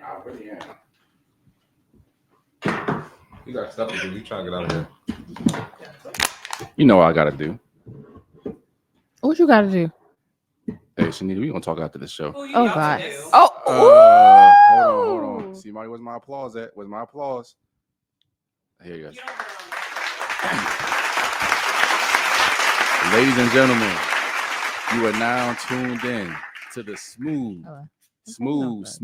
I really am. You got stuff to do. You trying to get out of here. You know what I gotta do. What you gotta do? Hey, Shanita, we gonna talk after the show. Oh God. Hold on. See, Marty, where's my applause at? Where's my applause? Here you go. Ladies and gentlemen, you are now tuned in to the smooth stylings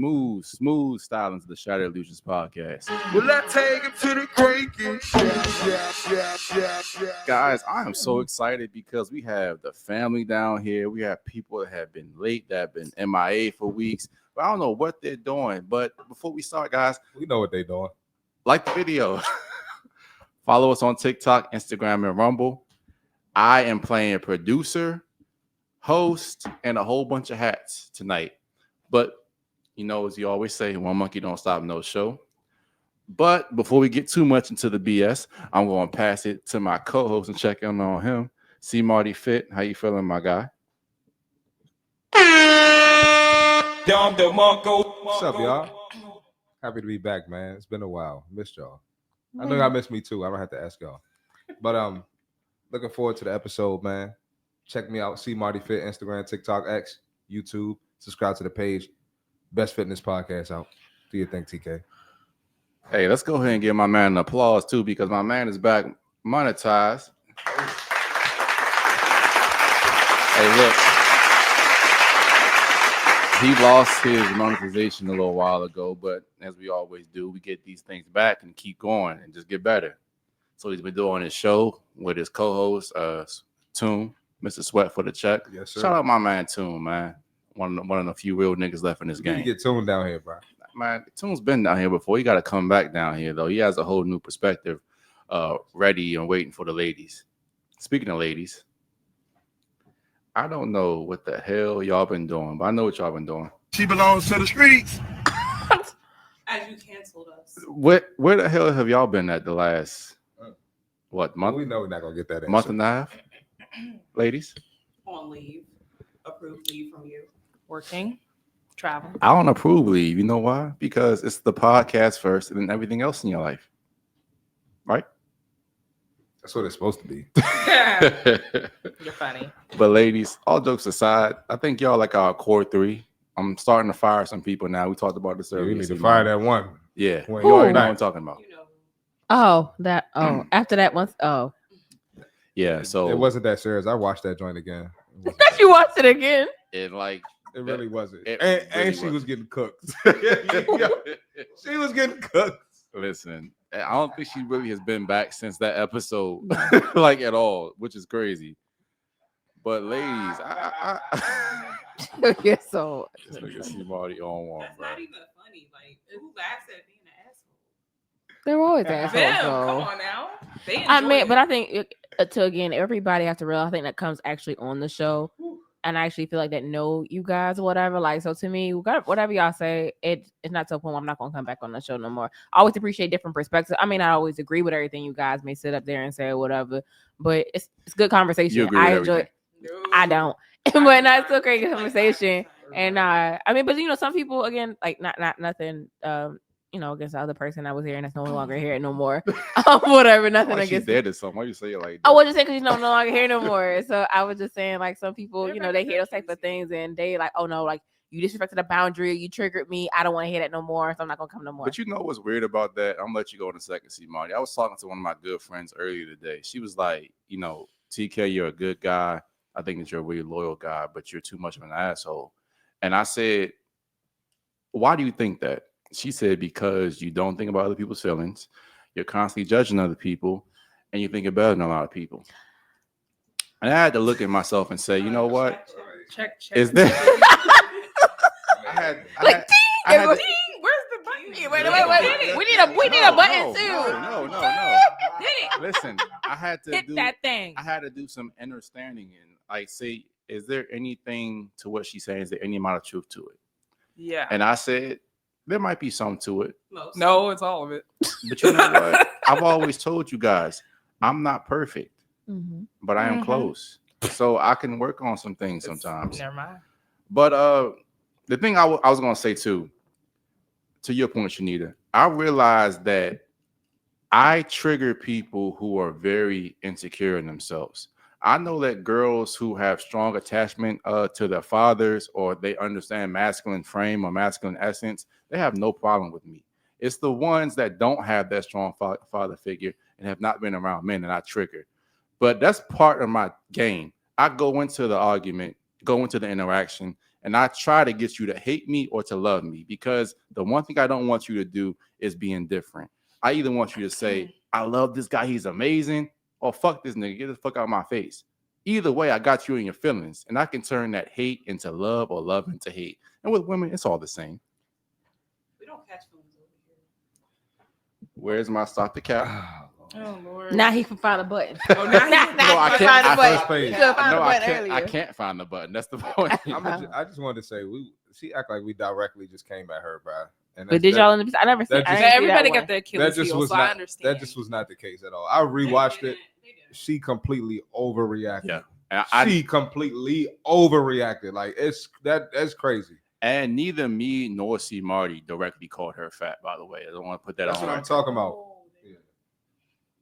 of the Shattered Illusionz Podcast. Will I take him to the breakers? Guys, I am so excited because we have the family down here. We have people that have been late, that have been MIA for weeks. But I don't know what they're doing. But before we start, guys, We know what they're doing. like the video. Follow us on TikTok, Instagram, and Rumble. I am playing producer, host, and a whole bunch of hats tonight. But, you know, as you always say, one monkey don't stop no show. But before we get too much into the BS, I'm going to pass it to my co-host and check in on him. See Marty Fit. How you feeling, my guy? What's up, y'all? Happy to be back, man. It's been a while. Missed y'all. I know y'all missed me too. I don't have to ask y'all. But looking forward to the episode, man. Check me out. See Marty Fit, Instagram, TikTok, X, YouTube. Subscribe to the page. Best Fitness Podcast out. Do your thing, TK. Hey, let's go ahead and give my man an applause, too, because my man is back monetized. Hey, look. He lost his monetization a little while ago, but as we always do, we get these things back and keep going and just get better. So he's been doing his show with his co-host, Toon, Mr. Sweat for the check. Yes, sir. Shout out my man, Toon, man. One of the few real niggas left in this You game. need to get Toon down here, bro. Man, Toon's been down here before. He got to come back down here, though. He has a whole new perspective ready and waiting for the ladies. Speaking of ladies, I don't know what the hell y'all been doing, but I know what y'all been doing. She belongs to the streets. As you canceled us. Where the hell have y'all been at the last, month? We know we're not going to get that answer. Month and a half? Ladies? On leave. Approved leave from you. Working. Traveling. I don't approve leave. You know why? Because it's the podcast first and then everything else in your life. Right? That's what it's supposed to be. You're funny. But ladies, all jokes aside, I think y'all like our core three. I'm starting to fire some people now. We talked about this earlier. You need to fire that one. Yeah. When You already know Ooh. what I'm talking about. You know. After that once. Oh. Yeah. So It wasn't that serious. I watched that joint again. You watched it again. it like It really wasn't. It And really she was wasn't. getting cooked. She was getting cooked. listen, I don't think she really has been back since that episode, like at all, which is crazy. But ladies, I You're so. this nigga see Marty on one, That's bro. not even funny. Like, who laughs at being an asshole? They're always Them, assholes. come though. on now. They I enjoy mean, it. but I think again, everybody has to realize. I think that comes actually on the show, and I actually feel like that know you guys or whatever. Like, so to me, whatever y'all say, it's not to a point where I'm not gonna come back on the show no more. I always appreciate different perspectives. I mean, I always agree with everything you guys may sit up there and say or whatever, but it's good conversation. You agree with I enjoy. everything. No. I don't, but not still great conversation. And I mean, but some people again, like not nothing. Against the other person that was here and that's no longer here no more. Whatever, nothing Like she's against. dead or something. Why you say it like that? I was just saying because she's no longer here no more. So I was just saying, like, some people, they hear those type of things and they like, oh no, like you disrespected the boundary, you triggered me. I don't want to hear that no more, so I'm not gonna come no more. But you know what's weird about that? I'm gonna let you go in a second, see, Marty. I was talking to one of my good friends earlier today. She was like, TK, you're a good guy. I think that you're a really loyal guy, but you're too much of an asshole. And I said, why do you think that? She said, because you don't think about other people's feelings. You're constantly judging other people, and you think you're better than a lot of people. And I had to look at myself and say, you know what? Check. Is there? Where's the button? Wait. We need a button too. No. Did it? Listen, I had to Hit that thing. I had to do some understanding and like say, is there anything to what she's saying? Is there any amount of truth to it? Yeah. And I said, there might be some to it. Most. No, it's all of it. But you know what? I've always told you guys, I'm not perfect, Mhm. but I am Mhm. close. So I can work on some things sometimes. Never mind. But the thing I was going to say too to your point, Shanita, I realized that I trigger people who are very insecure in themselves. I know that girls who have strong attachment to their fathers, or they understand masculine frame or masculine essence, they have no problem with me. It's the ones that don't have that strong father figure and have not been around men that I trigger. But that's part of my game. I go into the argument, go into the interaction, and I try to get you to hate me or to love me, because the one thing I don't want you to do is be indifferent. I either want you to say, I love this guy, he's amazing, or fuck this nigga, get the fuck out of my face. Either way, I got you in your feelings, and I can turn that hate into love or love into hate. And with women, it's all the same. We don't catch feelings over here. Where's my stop the cap? Oh Lord. Now he can find a button. Oh, now he can No, I he can't. find a button. First page. He couldn't find No, a I button can't. I earlier. can't find the button. That's the point. I just wanted to say she act like we directly just came at her, bro. And But did y'all? I never see. that I just- didn't see Everybody that got one. their Achilles just heel, was so I not- understand. That just was not the case at all. I rewatched it. They did. She completely overreacted. Yeah. And She completely overreacted. Like that's crazy. and neither me nor C Marty directly called her fat. By the way, I don't want to put that That's on. what I'm talking about. Yeah.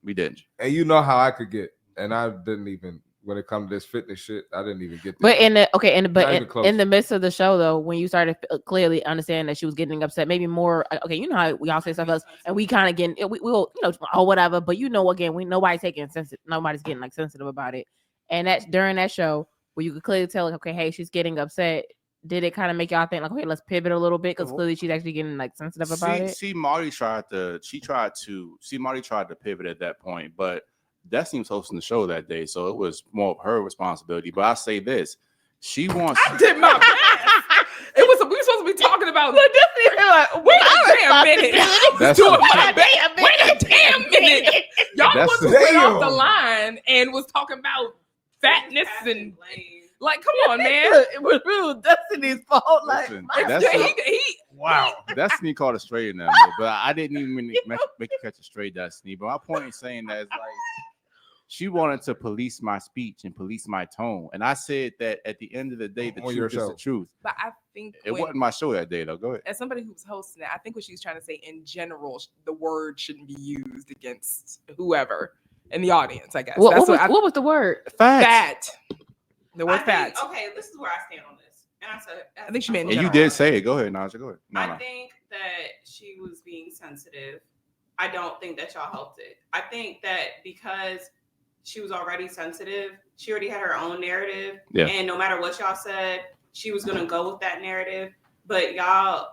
We didn't. And you know how I could get, and I didn't even when it comes to this fitness shit, I didn't even get. But this. Not even in close. the midst of the show, though, when you started clearly understanding that she was getting upset, maybe more. Okay, you know how we all say stuff else, and we kind of getting we'll whatever. But again, nobody's getting like sensitive about it. And that's during that show where you could clearly tell, like, okay, hey, she's getting upset. Did it kind of make y'all think like, okay, let's pivot a little bit, because clearly she's actually getting like sensitive about it? See, Marty tried to pivot at that point, but Destiny was hosting the show that day, so it was more of her responsibility. But I say this, she wants. I did my best. We were supposed to be talking about. Look, Destiny, like, Wait a damn minute. That's Doing a- my best. Wait a damn minute. Y'all That's was a- way off the Damn. line and was talking about fatness and like, come on, man. It was real Destiny's fault. Like, Listen, my- that's wow. Destiny called it straight in there, but I didn't even make you catch a straight Destiny. But my point in saying that is like, she wanted to police my speech and police my tone, and I said that at the end of the day, the On your truth is the show. truth. But I think It wasn't my show that day, though. Go ahead. as somebody who's hosting it, I think what she's trying to say in general, the word shouldn't be used against whoever in the audience, I guess. what That's was the word? fat. The word I fat. think, okay, this is where I stand on this. And I said, I think she meant And you general. did say it. Go ahead, Naja. Go ahead. I No. think that she was being sensitive. I don't think that y'all helped it. I think that because she was already sensitive, she already had her own narrative. Yeah. And no matter what y'all said, she was gonna go with that narrative. But y'all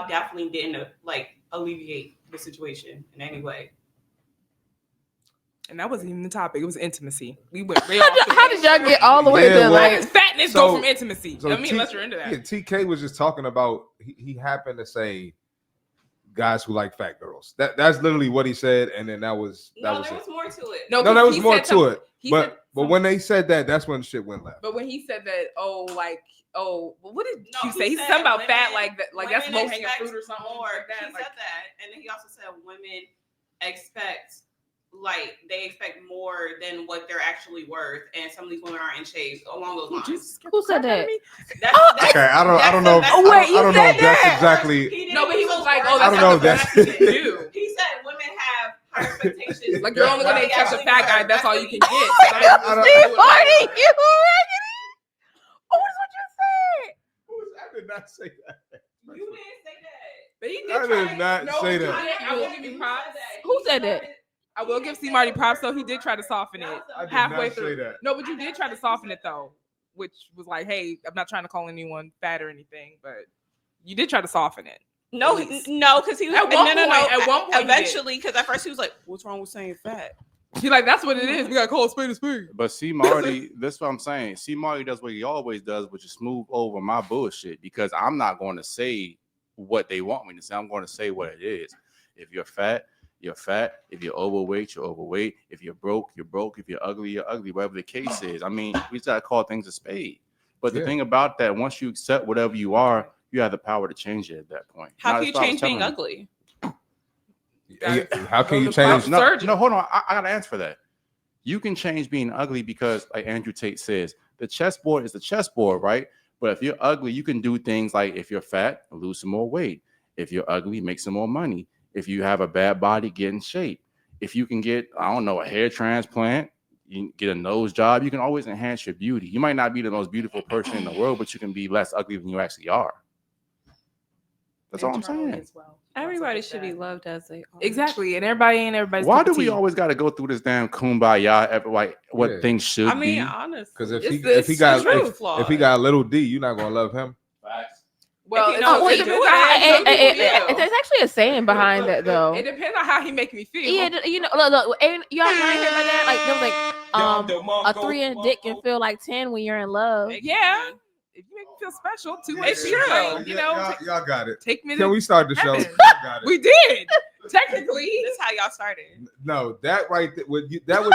definitely didn't alleviate the situation in any way. And that wasn't even the topic. It was intimacy. We went way off the How did y'all get all the way Yeah, there? well, Why Like, does fatness So- go from intimacy? so I mean, T- unless you're into that. Yeah, TK was just talking about he happened to say guys who like fat girls. That's literally what he said, and then that was No, it. there was more to it. No, there was more to it. He said But when they said that, that's when shit went left. But when he said that, what did No, he say? He said said something about women- fat, like that, like that's women low hanging expect fruit or something more. like that. He Like, said that, and then he also said women expect they expect more than what they're actually worth, and some of these women aren't in shape along those lines. who said that? That's, Okay, I don't know. that's- Oh, wait, you I don't know said if that's that? exactly. didn't No, but he use was those like, words. oh, that's I don't know if not that's- the best you can do. He said women have higher expectations. Like you're only gonna They catch a actually fat guy. worth. That's all what you he can said. get. I don't- Steve Hardy, you raggedy. Oh, what I did not say that. You didn't say that. But he did I try did not say that. I will give you props. Who said that? I will give C Marty props though. He did try to soften it I did halfway not say through. that. No, but you did try to soften it though, which was like, hey, I'm not trying to call anyone fat or anything, but you did try to soften it. No, At least. no, because he was At one point- at one point he did. Eventually, because at first he was like, "What's wrong with saying fat?" He's like, that's what it is. We gotta call a spade a spade. But C Marty, that's what I'm saying. C Marty does what he always does, which is smooth over my bullshit, because I'm not going to say what they want me to say. I'm going to say what it is. If you're fat, you're fat. If you're overweight, you're overweight. If you're broke, you're broke. If you're ugly, you're ugly. Whatever the case is. I mean, we just gotta call things a spade. But the Yeah. thing about that, once you accept whatever you are, you have the power to change it at that point. How Now, can you that's what I was change being telling you. ugly? How can you No, change? no. Surgeon. No, hold on. I got to answer for that. You can change being ugly because, like Andrew Tate says, the chessboard is the chessboard, right? But if you're ugly, you can do things like if you're fat, lose some more weight. If you're ugly, make some more money. If you have a bad body, get in shape. If you can get, I don't know, a hair transplant, you can get a nose job, you can always enhance your beauty. You might not be the most beautiful person in the world, but you can be less ugly than you actually are. That's all I'm Internally saying. as well. Everybody Lots of should be that. loved as they are. Exactly, and everybody ain't everybody's. Why cup do of we tea. always got to go through this damn kumbaya? Like what Yeah. things should I mean, be? honestly, Because It's if he the got truth. if he got a little D, you're not gonna love him. Well, If you it's know it what to depends do on how- with it, some people do. There's actually a saying behind that though. It depends on how he make me feel. Yeah, you know, look, and y'all hear about that? Like, there was like, a 3 in dick can feel like 10 when you're in love. Yeah. If you make me feel special, 2 It's inches, true. like, you know, y'all got it. take me Can to we start the show? heaven. Y'all got it. We did. Technically. This is how y'all started. No, that right there, that was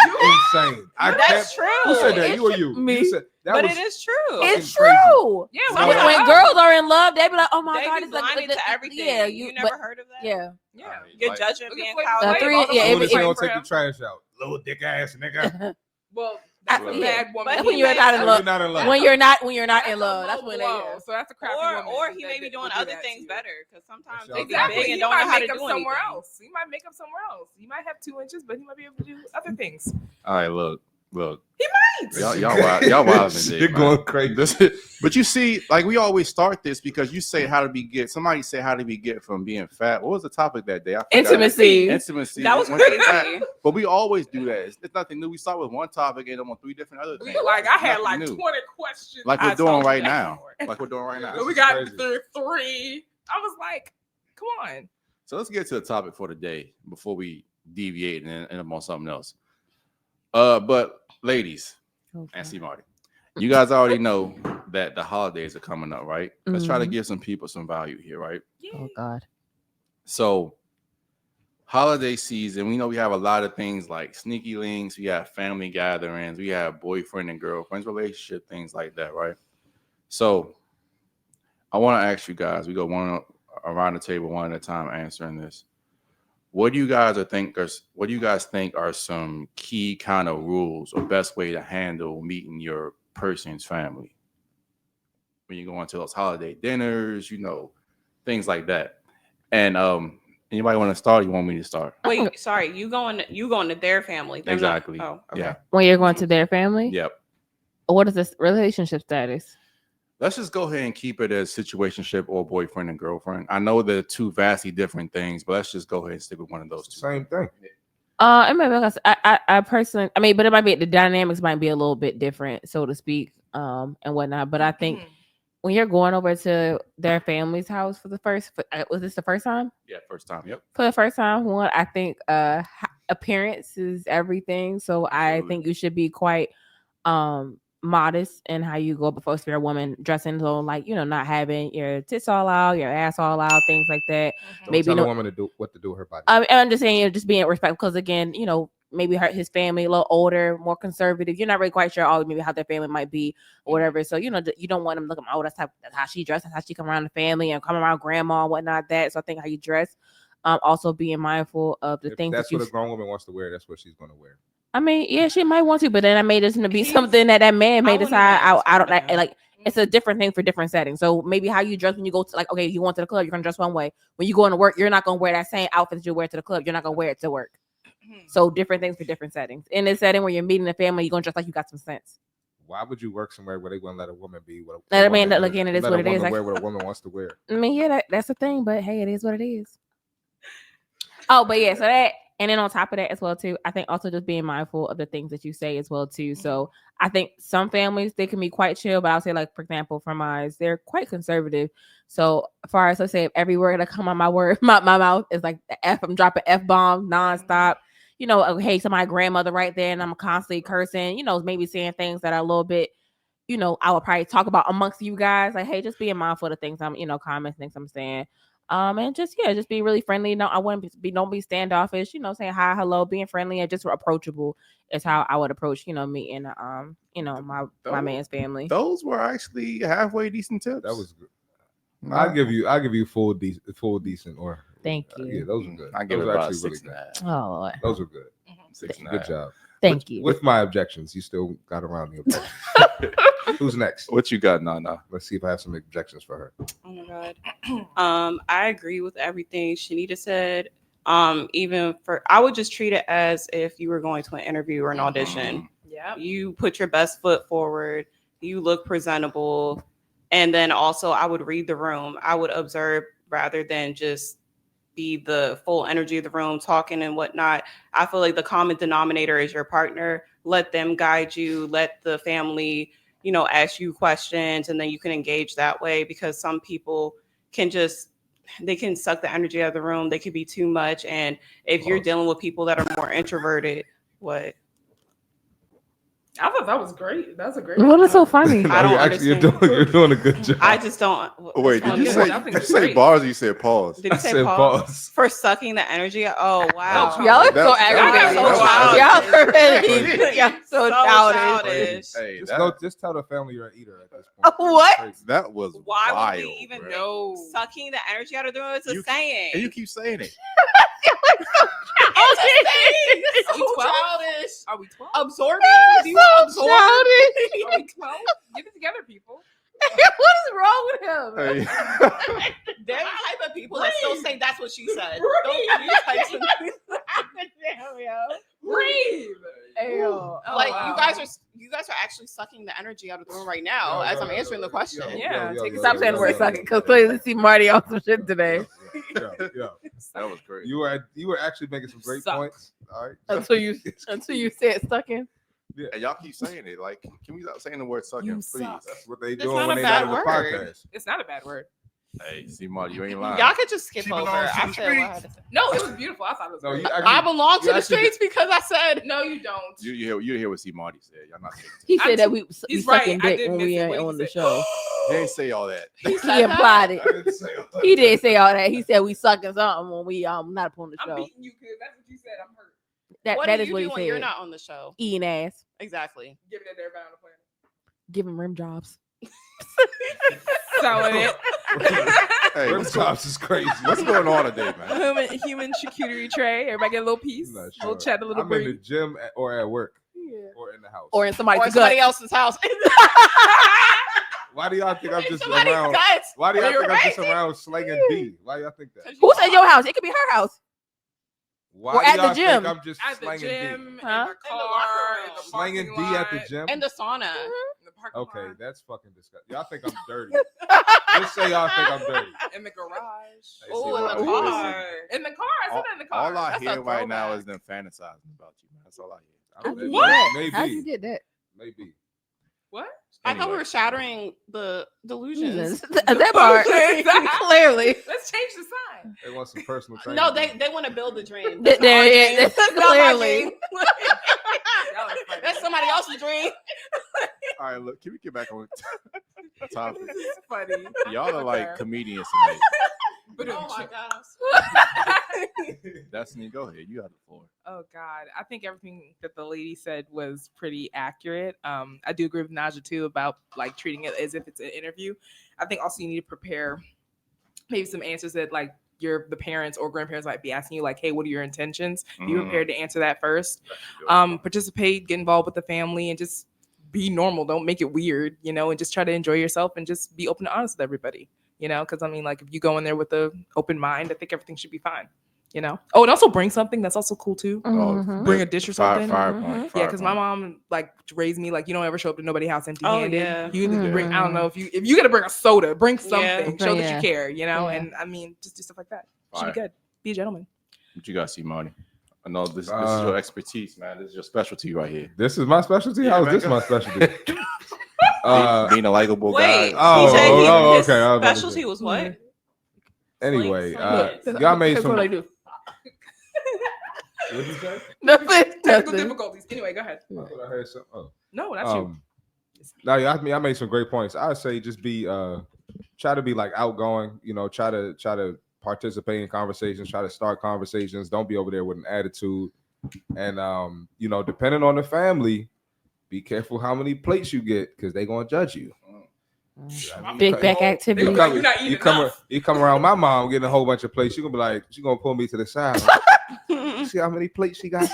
insane. That's true. Who said that? It's You or you? me. You said that But was it is true. It's fucking crazy. true. Yeah, Some When, of when them- girls are in love, they be like, "Oh my They god, be it's like blinded to everything. Yeah, you never but- heard of that? Yeah, Yeah. Your Like- judgment Look being at Flavor cowed. Flav, three- all the yeah, As soon as he women don't for take him. the trash out, little dick ass nigga. Well, that's Well, a bad woman. but that's he when you're may- not in When love. you're not in love. When you're not That's in a love, low that's when blow. they. So that's a crappy woman. Or he that- may be doing would do other that to things you. better because sometimes That's they y'all be Exactly. big He and don't know might how to make up do somewhere anything. else. He might make up somewhere else. You might have 2 inches, but he might be able to do other things. All right, look. Right. Y'all wild today. You're man. going crazy. But you see, like we always start this because you say how to be get. Somebody say how to be get from being fat. What was the topic that day? I forgot. Intimacy. Intimacy. That was Went to crazy. fat. But we always do that. It's nothing new. We start with one topic and then on 3 different other things. Like I had Nothing like new. 20 questions. Like I we're doing told you right that now. before. Like we're doing right now. But we is got crazy. through 3. I was like, come on. So let's get to the topic for the day before we deviate and end up on something else. But ladies, and see Marty, you guys already know that the holidays are coming up, right? Let's try to Mhm. give some people some value here, right? Oh God. So holiday season, we know we have a lot of things like sneaky links, we have family gatherings, we have boyfriend and girlfriends, relationship, things like that, right? So I want to ask you guys, we go one around the table one at a time answering this. What do you guys think are some key kind of rules or best way to handle meeting your person's family when you go into those holiday dinners, you know, things like that? And anybody want to start? Or you want me to start? Wait, sorry, you going to their family? Them not- Exactly. Oh, okay. Yeah. When you're going to their family, Yep. what is this relationship status? Let's just go ahead and keep it as situationship or boyfriend and girlfriend. I know they're 2 vastly different things, but let's just go ahead and stick with one of those 2. Same thing. It might be because I personally, I mean, but it might be the dynamics might be a little bit different, so to speak, and whatnot. But I think when you're going over to their family's house for the first, was this the first time? Yeah, first time. Yep. For the first time, one, I think appearance is everything. So I Absolutely. think you should be quite modest in how you go before if you're a woman dressing so like, you know, not having your tits all out, your ass all out, things like that. Don't Maybe tell no- a woman to do what to do with her body. I'm just saying, just being respectful because again, you know, maybe his family a little older, more conservative. You're not really quite sure maybe how their family might be or whatever. So you know, you don't want them looking. Oh, that's how she dressed. That's how she come around the family and come around grandma and whatnot. That so I think how you dress. Also being mindful of the If things that's that you. what a grown woman wants to wear, that's what she's going to wear. I mean, yeah, she might want to, but then I made this to be He's- something that man may I wouldn't decide. ask I don't for that. like. It's a different thing for different settings. So maybe how you dress when you go to like, okay, you went to the club, you're gonna dress one way. When you go into work, you're not gonna wear that same outfit that you wear to the club. You're not gonna wear it to work. So different things for different settings. In a setting where you're meeting a family, you're gonna dress like you got some sense. Why would you work somewhere where they wouldn't let a woman be what I mean, again, it is let what a it is. woman Like- wear what a woman wants to wear? I mean, yeah, that's the thing, but hey, it is what it is. Oh, but yeah, so that, and then on top of that as well too, I think also just being mindful of the things that you say as well too. So I think some families they can be quite chill, but I'll say like for example, for mine, they're quite conservative. So as far as I say, if every word that come out my mouth is like the F, I'm dropping F-bomb nonstop. You know, hey, so my grandmother right there, and I'm constantly cursing. You know, maybe saying things that are a little bit. You know, I would probably talk about amongst you guys, like, hey, just being mindful of the things I'm, you know, comments, things I'm saying. And just be really friendly. No, I wouldn't don't be standoffish, you know, saying hi, hello, being friendly and just approachable is how I would approach, you know, meeting you know, my man's family. Those were actually halfway decent tips. That was good. No, I'll give you full decent or Thank you. yeah, those are good. I give Those it are about actually 6 really and a good. half. Oh, Lord. Those are good. 6 and a Good half. job. Thank you. With my objections, you still got around the objections. Who's next? What you got, Nana? Let's see if I have some objections for her. Oh my God. I agree with everything Shanita said. Even for, I would just treat it as if you were going to an interview or an audition. Yeah. You put your best foot forward. You look presentable. And then also I would read the room. I would observe rather than just be the full energy of the room talking and whatnot. I feel like the common denominator is your partner. Let them guide you. Let the family, ask you questions, and then you can engage that way, because some people can they can suck the energy out of the room. They could be too much. And if you're dealing with people that are more introverted, what? I thought that was great. That's a great. What is so funny? I don't You're doing a good job. I just don't. Wait, did you I think it's say great. bars or you said pause? Did you say said pause? pause. For sucking the energy? Oh, wow. Y'all are so That- aggravated. so Y'all so childish. Hey, Just tell the family you're an eater at this point. What? that was Why wild. would we even bro. No. sucking the energy out of the room? It's a You- saying. And you keep saying it. It's Are we 12? childish. Are we 12? Absorbing? Do you So absorb? childish. Are we 12? Get it together, people. What is wrong with him? Hey. They're the type of people that still say that's what she said. Breathe. Those types of Damn, yo. Breathe. Ayo. Oh, like wow. you guys are actually sucking the energy out of the room right now as I'm answering the question. Yeah, take a Stop saying the word sucking, because clearly see Marty on some shit today. Yeah. That was great. You were actually making some great Suck. points. All right. Until you said sucking. And y'all keep saying it. Like, can we stop saying the word sucking, You please? suck. That's what they It's doing not when a they not bad in the word. podcast. It's not a bad word. Hey, see, Marty, you ain't lying. Y'all could just skip She over. belongs to I the said what I had to say. No, it was beautiful. I thought it was No, great. you I belong to you the actually streets because I said No, you don't. You hear what C Marty said. Y'all not taking it. He I'm said that too- we he's sucking right. I dick did when miss we it. ain't What did on he the say? show. He ain't say all that. He said that? implied it. I didn't say all that. He didn't say all that. He said we sucking something when we not upon the I'm show. beating you because that's what you said. I'm hurt. what That do is you what do he when you're said. not on the show? Eating ass. Exactly. Give it to everybody on the planet. Give him rim jobs. Selling it. Hey, Rim what's tops is crazy. going on today, man? Human charcuterie tray. Everybody get a little piece. I'm not Little sure. chat, a little I'm in the breeze. gym or at work or in the house. Or in somebody's Or gut. somebody else's house. Why do y'all think I'm just Somebody's around? guts. Why do y'all You're think I'm just right. around slinging D? Why y'all think that? Who said your house? It could be her house. Why Or do at the y'all gym. think I'm just At the slinging gym, Huh? in In the the car, locker in room. the D? Slinging parking D at the lot, gym? And the sauna. in the parking Okay, lot, that's fucking disgusting. Y'all think I'm dirty. Just say y'all think I'm dirty. in the garage. Hey, Oh, see, in the Marty, car. listen, In the car. I said that in the car. all I That's a hear right now throwback. is them fantasizing about you, man. That's all I hear. How'd you What? do that? How'd you Maybe. did that? Maybe. What? I thought we Anyway. were shattering the delusions. That part. Clearly. Let's change the sign. They want some personal training. No, they want to build the dream. There- That's not our there- dream. that's That's not my clearly. dream. Y'all are funny. That's somebody else's dream. All right, look, can we get back on topic? This is funny. Y'all are like Okay. comedians tonight. But Oh my god. Destiny, go ahead. You got the floor. Oh God, I think everything that the lady said was pretty accurate. I do agree with Naja too about like treating it as if it's an interview. I think also you need to prepare maybe some answers that like the parents or grandparents might be asking you, like, hey, what are your intentions? Be Mhm. prepared to answer that first. That's a good one. Participate, get involved with the family, and just be normal. Don't make it weird, and just try to enjoy yourself and just be open and honest with everybody. Because I mean, like, if you go in there with an open mind, I think everything should be fine. Oh, and also bring something. That's also cool too. Mhm. Bring a dish or something. Fire Mhm. point. Yeah, fire because my point. mom like raised me like you don't ever show up to nobody's house empty-handed. yeah. You either Mhm. bring, I don't know, if you gotta bring a soda, bring something, Yeah. show that Yeah. you care, Yeah. and I mean just do stuff like that. Should Fire. be good. Be a gentleman. What you got, C Marty? I know this is your expertise, man. This is your specialty right here. This is my specialty? Yeah, How is man, this go my ahead. specialty? Being a likable Wait, guy. Oh, TJ, oh, his okay, I was about to specialty say. was what? Anyway, Slang. y'all made That's some. what I What do. did you say? Nothing. Technical Nothing. difficulties. Anyway, go ahead. I thought I heard some. Oh. No, not you. No, y'all made some great points. I would say just be try to be like outgoing. Try to participate in conversations. Try to start conversations. Don't be over there with an attitude. And depending on the family, be careful how many plates you get because they're gonna judge you. Big back activity. You're not eating You come enough. around my mom getting a whole bunch of plates. She gonna be like, she gonna pull me to the side. See how many plates she got?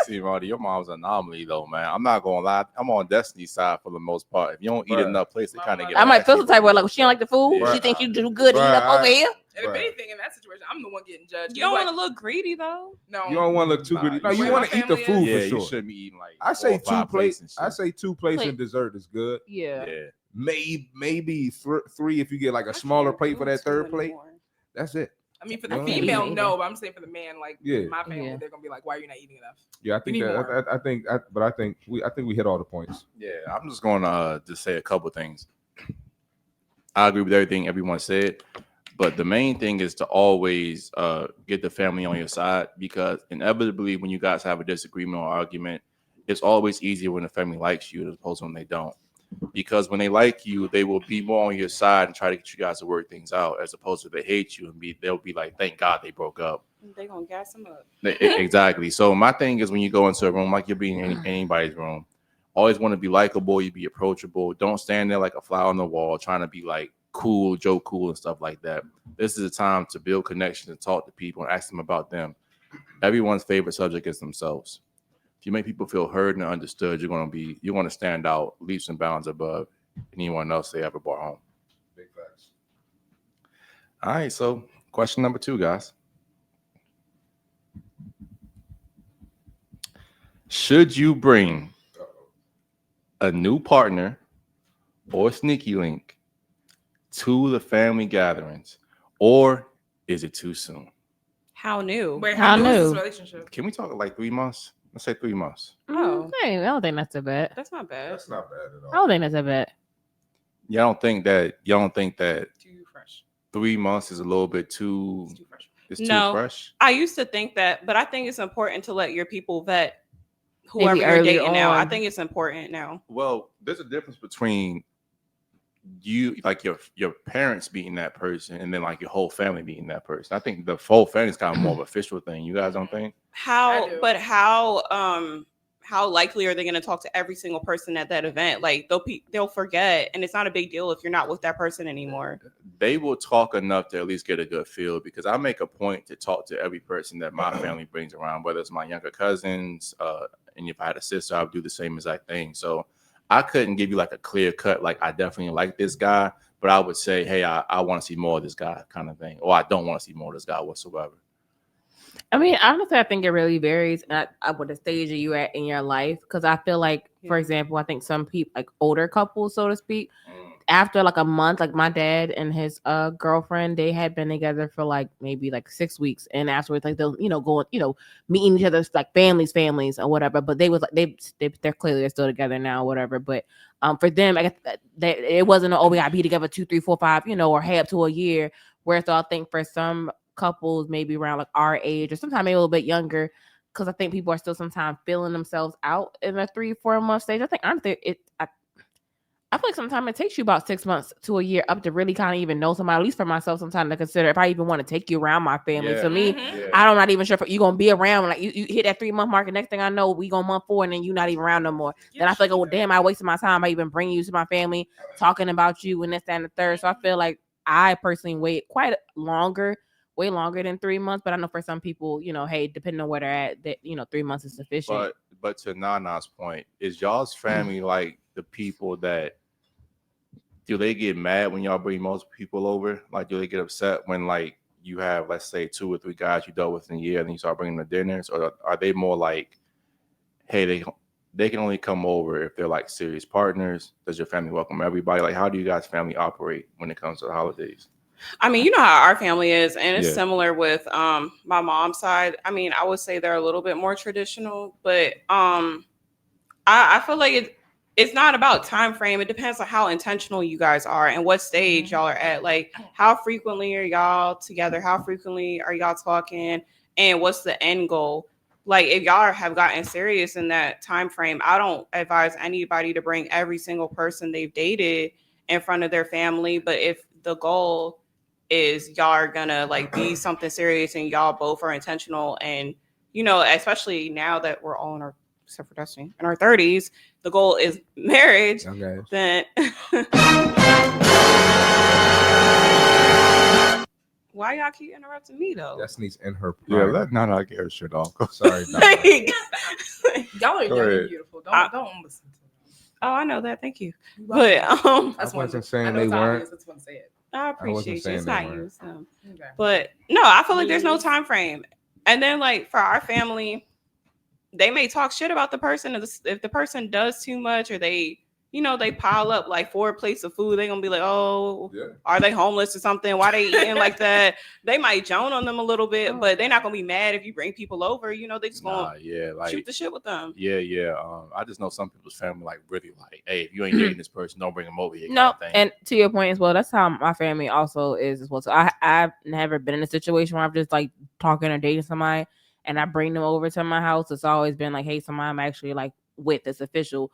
See, Marty, your mom's an anomaly, though, man. I'm not gonna lie. I'm on Destiny's side for the most part. If you don't eat Bruh. enough plates, it kind of get. I might feel some nasty, type bro. of way, like, she don't like the food. Yeah. She thinks you do good to eat Bruh, up over here. And if Bruh. anything, in that situation, I'm the one getting judged. You don't Like, want to look greedy though. No, You don't want to look too Nah, greedy. No, you you should. want to eat the My food family Yeah, for you sure. shouldn't be eating like. I 4 say or 5 plates and shit. I say 2 plates Plate. and dessert is good. Yeah. Yeah. Maybe 3 if you get like a I smaller can't plate do for that 2 third plate. anymore. That's it. I mean, for No. the female, Yeah. no, but I'm saying for the man, like Yeah. my family, Yeah. they're gonna be like, "Why are you not eating enough?" Yeah, I think need more. that. I think we hit all the points. Yeah, I'm just going to just say a couple things. I agree with everything everyone said, but the main thing is to always get the family on your side, because inevitably when you guys have a disagreement or argument, it's always easier when the family likes you as opposed to when they don't. Because when they like you, they will be more on your side and try to get you guys to work things out, as opposed to they hate you and they'll be like, thank God they broke up. They gonna gas them up. Exactly. So my thing is, when you go into a room, like you're being in anybody's room, always want to be likable. You be approachable. Don't stand there like a fly on the wall trying to be like cool, joke cool and stuff like that. This is a time to build connections and talk to people and ask them about them. Everyone's favorite subject is themselves. If you make people feel heard and understood, you're going to stand out leaps and bounds above anyone else they ever brought home. Big facts. All right. So question number 2, guys. Should you bring a new partner or sneaky link to the family gatherings, or is it too soon? How new? Wait, How how new is new? this relationship? Can we talk like 3 months? Let's say 3 months. Oh. Hey, I don't think that's a bad. That's not bad. That's not bad at I all. don't think that's a bad. Y'all don't think that Too fresh. 3 months is a little bit too? It's too fresh. It's too No. fresh. I used to think that, but I think it's important to let your people vet whoever Maybe you're early dating now. I on. think it's important now. Well, there's a difference between you, like your parents being that person, and then like your whole family being that person. I think the whole family is kind of more of an official thing. You guys don't think? How, I do. but how likely are they going to talk to every single person at that event? Like they'll forget, and it's not a big deal if you're not with that person anymore. They will talk enough to at least get a good feel, because I make a point to talk to every person that my family brings around, whether it's my younger cousins, and if I had a sister, I would do the same exact thing. So I couldn't give you like a clear cut, like I definitely like this guy, but I would say, hey, I want to see more of this guy kind of thing, or I don't want to see more of this guy whatsoever. I mean, honestly, I think it really varies at what the stage are you at in your life. Because I feel like, for example, I think some people, like older couples, so to speak, after like a month, like my dad and his girlfriend, they had been together for like maybe like 6 weeks, and afterwards, like they'll go meeting each other's like families or whatever. But they was like they're clearly still together now, whatever. But for them, I guess that it wasn't we gotta be together 2, 3, 4, 5, or up to a year. Whereas I think for some couples maybe around like our age or sometimes maybe a little bit younger, because I think people are still sometimes feeling themselves out in a 3-4 month stage. I think honestly I feel like sometimes it takes you about 6 months to a year up to really kind of even know somebody, at least for myself, sometimes to consider if I even want to take you around my family. Yeah. So me, Mhm. I'm not even sure if you're going to be around. Like you hit that 3 month mark, and next thing I know, we go month 4 and then you're not even around no more. Then I feel like, oh, damn, I wasted my time. I even bring you to my family, talking about you and this, that, and the third. So I feel like I personally wait way longer than 3 months. But I know for some people, hey, depending on where they're at, that 3 months is sufficient. But to Nana's point, is y'all's family like the people that, do they get mad when y'all bring most people over? Like, do they get upset when like you have, let's say, 2 or 3 guys you dealt with in a year and then you start bringing them to dinners? Or are they more like, hey, they can only come over if they're like serious partners? Does your family welcome everybody? Like, how do you guys' family operate when it comes to the holidays? I mean, you know how our family is, and it's Yeah. similar with my mom's side. I mean, I would say they're a little bit more traditional, but I feel like it's not about time frame. It depends on how intentional you guys are and what stage y'all are at. Like, how frequently are y'all together? How frequently are y'all talking? And what's the end goal? Like, if y'all have gotten serious in that time frame, I don't advise anybody to bring every single person they've dated in front of their family. But if the goal is y'all are gonna like be something serious and y'all both are intentional, and especially now that we're all in our, except for Destiny, in our 30s, the goal is marriage, Okay. then Why y'all keep interrupting me though? Destiny's in her Yeah, prime. let Nana get her shit off. Sorry, Nana. Y'all are Go young ahead. and beautiful. Don't listen to them. Oh, I know that. Thank you. You But welcome. I wasn't I saying know they it's weren't. obvious, I just want to say it. I wasn't appreciate you. saying It's they not weren't. you. So. Okay. But no, I feel like there's no time frame. And then like for our family, they may talk shit about the person if the person does too much or they, they pile up like 4 plates of food. They're gonna be like, oh, Yeah. are they homeless or something? Why they eating like that? They might joan on them a little bit, but they're not gonna be mad if you bring people over. They just gonna shoot the shit with them. Yeah. I just know some people's family like really like, hey, if you ain't dating this person, don't bring them over here. No, kind of thing. and to your point as well, that's how my family also is as well. So I've never been in a situation where I'm just like talking or dating somebody and I bring them over to my house. It's always been like, hey, somebody I'm actually like with, it's official.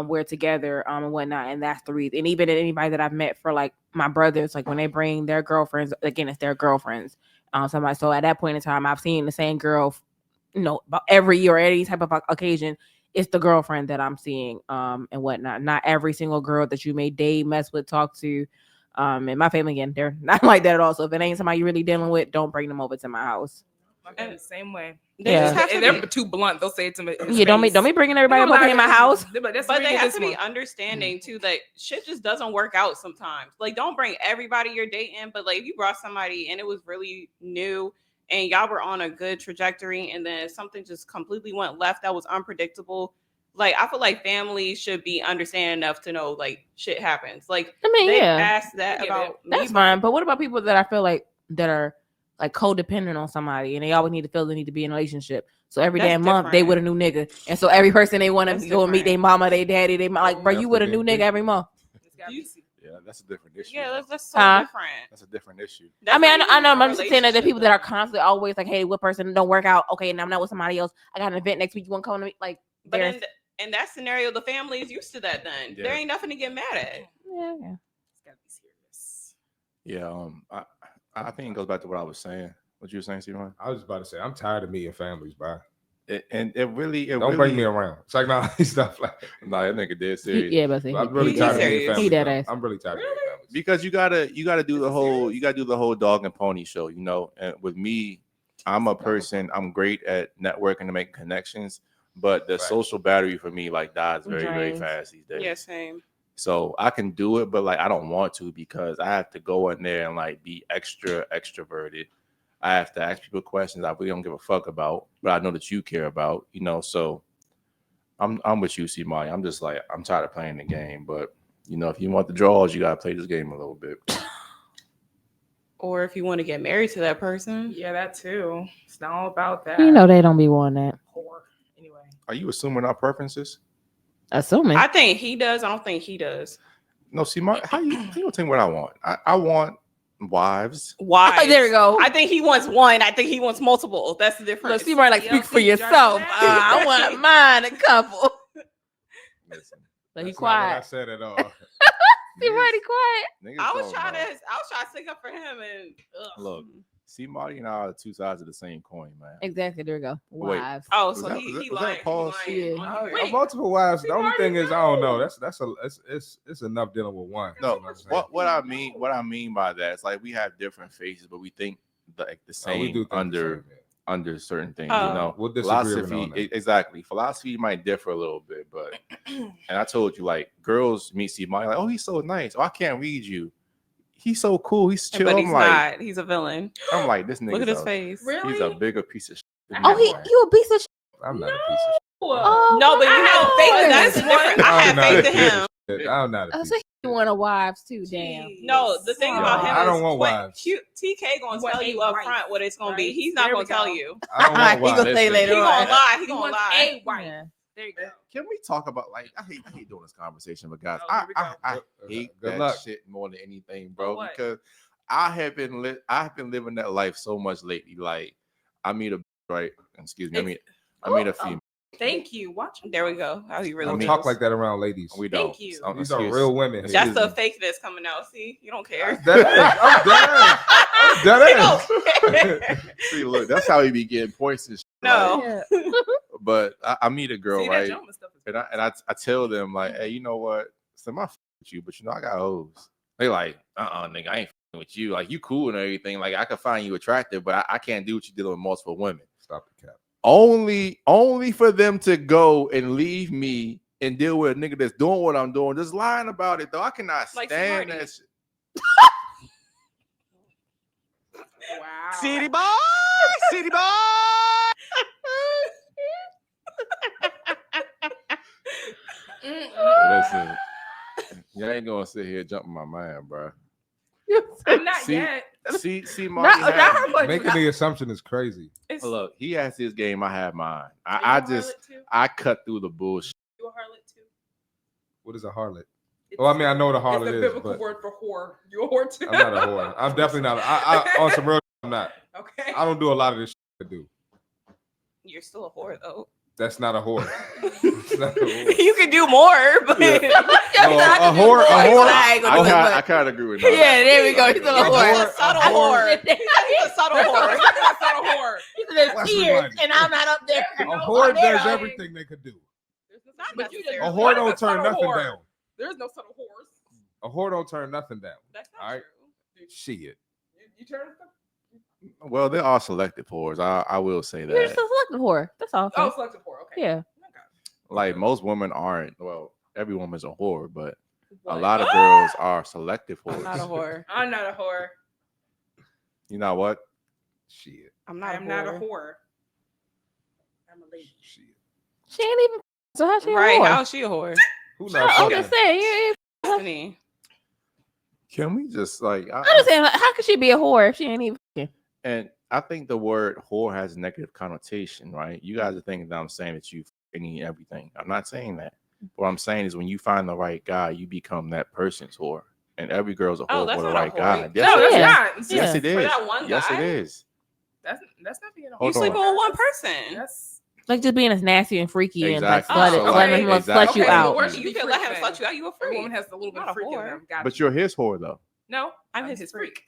We're together and whatnot, and that's the reason. And even anybody that I've met for like my brothers, like when they bring their girlfriends, again, it's their girlfriends. Somebody. So at that point in time, I've seen the same girl, about every year or any type of occasion. It's the girlfriend that I'm seeing, and whatnot. Not every single girl that you may date, mess with, talk to. And my family, again, they're not like that at all. So if it ain't somebody you're really dealing with, don't bring them over to my house. My family the same way. They just have to If they're too blunt, they'll say it to me. Yeah, don't be bringing everybody up in my house. But they have to be understanding too that shit just doesn't work out sometimes. Like, don't bring everybody you're dating, but like if you brought somebody and it was really new and y'all were on a good trajectory and then something just completely went left that was unpredictable. Like, I feel like families should be understanding enough to know like shit happens. Like, I mean, they yeah, asked that about me. that's fine. But what about people that I feel like that are like codependent on somebody and they always need to feel they need to be in a relationship? So every That's damn month they different. with a new nigga, and so every person they want That's to go and meet their different. mama, their daddy, they like, bro, That's you with a the new thing. nigga every month. Yeah, that's a different issue. Yeah, that's so Huh? different. That's a different issue. That's I mean, not I know. even a I'm just saying that the relationship, people that are though. constantly always like, hey, what person don't work out? Okay, now I'm not with somebody else. I got an event next week. You want to come to me? Like, But there's in that scenario, the family is used to that. Then Yeah. there ain't nothing to get mad at. yeah. It's gotta be serious. Yeah. I think it goes back to what I was saying. What you were saying, Simon? I was about to say, I'm tired of meeting families, bro. And it really Don't bring me around. It's like, nah, stuff like that. Nah, that nigga dead He, serious. yeah, but I'm really He's tired of serious. meeting families. He dead though. ass. I'm really tired of meeting families. Because you gotta do the whole dog and pony show, And with me, I'm a person. I'm great at networking to make connections, but the Right. social battery for me like dies very very Drains. fast these days. Yeah, same. So I can do it, but like I don't want to because I have to go in there and like be extra extroverted. I have to ask people questions I really don't give a fuck about, but I know that you care about. So I'm with you, C. Maya. I'm just like I'm tired of playing the game, but. If you want the draws, you gotta play this game a little bit. Or if you want to get married to that person. Yeah, that too. It's not all about that. they don't be wanting that. Poor. Anyway. Are you assuming our preferences? Assuming. I think he does. I don't think he does. No, see, how you tell me what I want? I want wives. Why? There we go. I think he wants one. I think he wants multiple. That's the difference. Look, Seymour, like, You speak don't for think yourself. Johnny I want mine a couple. Listen, So he That's not what I quiet. said at all. Seymour, he quiet. niggas I was don't trying know. to stick up for him and Look, see, Marty and I are two sides of the same coin, man. Exactly. There we go. Wait. Wives. Oh, Was so that- he was that lying. pause? He lying Yeah. on you. I- Wait, multiple wives. The only thing is, I don't know. Marty, It's enough dealing with one. No, You know what I'm saying? what I mean by that is like we have different faces, but we think the We same do think the under same, yeah. under certain things. We'll disagree every now Philosophy and then. exactly. Philosophy might differ a little bit, but and I told you like girls meet see Mike like, oh, he's so nice. Oh, I can't read you. He's so cool. He's chill. but I'm he's like, not. He's a villain. I'm like, this nigga. Look at his face. Really? He's a bigger piece of shit. than Oh, me. you a piece of shit. I'm not a piece of shit. Oh, No, but you I have have faith. faith. That's different. I I'm have not faith a in piece him. of shit. I'm not a I piece say of shit. you want a wives too. Damn. No, the thing about him I don't is want when wives. TK gonna Want tell a you up wife, front what it's gonna be. right? He's not There gonna we tell go. you. I don't want He gonna wives. say He later on. gonna lie. He He gonna wants lie. a wife. Yeah. There you go. Can we talk about like I hate doing this conversation, but guys, Oh, here we go. I hate Good that luck. shit more than anything, bro. What? Because I have been living that life so much lately. Like I meet a right, excuse me, I meet a female. Thank you. Watch. There we go. How he really Don't mean- talk like that around ladies. We Thank don't. you. These are real women. here. That's Excuse the fakeness coming out. See, you don't care. I'm dead ass. I'm dead ass. You don't care. See, look, that's how he be getting points and shit. No. Like, but I meet a girl, See, that right? gentleman stuff is And I tell them like, hey, you know what? So I f with you, but I got hoes. They like, nigga, I ain't f with you. Like you cool and everything. Like I could find you attractive, but I can't do what you dealing with multiple women. Stop the cap. Only for them to go and leave me and deal with a nigga that's doing what I'm doing, just lying about it though. I cannot Like stand Smarty. that shit. Wow. City boy, city boy. Listen, you ain't gonna sit here jumping my mind, bro. I'm not See- yet. See, Not, Marty. not had- her question. Making the assumption is crazy. It's, Look, he has his game. I have mine. Are I you a just harlot too? I cut through the bullshit. You a harlot too? What is a harlot? It's, Well, I mean, I know what a it's harlot the is, biblical but word for whore. You a whore too? I'm not a whore. I'm definitely not. I on some real. I'm not. Okay. I don't do a lot of this shit I do. you're still a whore though. That's not a whore. That's not a whore. You could do more, but No, a whore. I kind of agree with that. Yeah, there we go. He's a A whore. He's a subtle whore. He's a subtle whore. That's not a whore. There's Let's tears, remind you. and I'm not up there. A whore there, does like- everything they could do. Not But you necessarily. A just- whore What is don't a turn subtle nothing whore? down. There's no subtle whores. A whore don't turn nothing down. That's not All right. true. Shit. You turn stuff? Well, there are selective whores. I will say You're just that. a selective whore. That's all. Oh, selective whore. Okay. Yeah. Okay. Like most women aren't. Well, every woman's a whore, but a What? lot of girls are selective I'm not a whores. whore. I'm not a whore. You know what? Shit. I'm not. I'm not a whore. I'm a lady. Shit. She ain't even. So how's she Right? a whore? How's she a whore? Who I'm knows? just saying. You, Destiny. Can we just like? I'm just saying. Like, how could she be a whore if she ain't even? And I think the word whore has a negative connotation, right? You guys are thinking that I'm saying that you any everything. I'm not saying that. What I'm saying is when you find the right guy, you become that person's whore. And every girl's a Oh, whore that's for the not a right whore. guy. No, Yes, No, it that's is. not. Yeah. Yes, it is. For that one Yes, it guy? is. That's not being a whore. Hold You sleeping on. with one person. That's Like just being as nasty and freaky and like Exactly. slut, So, letting like, him slut you exactly. out. Where should You be can let him freak slut then? you out. You a A freak. woman has a little bit Not of a freak in whore. them. Got But you. you're his whore though. No, I'm his freak.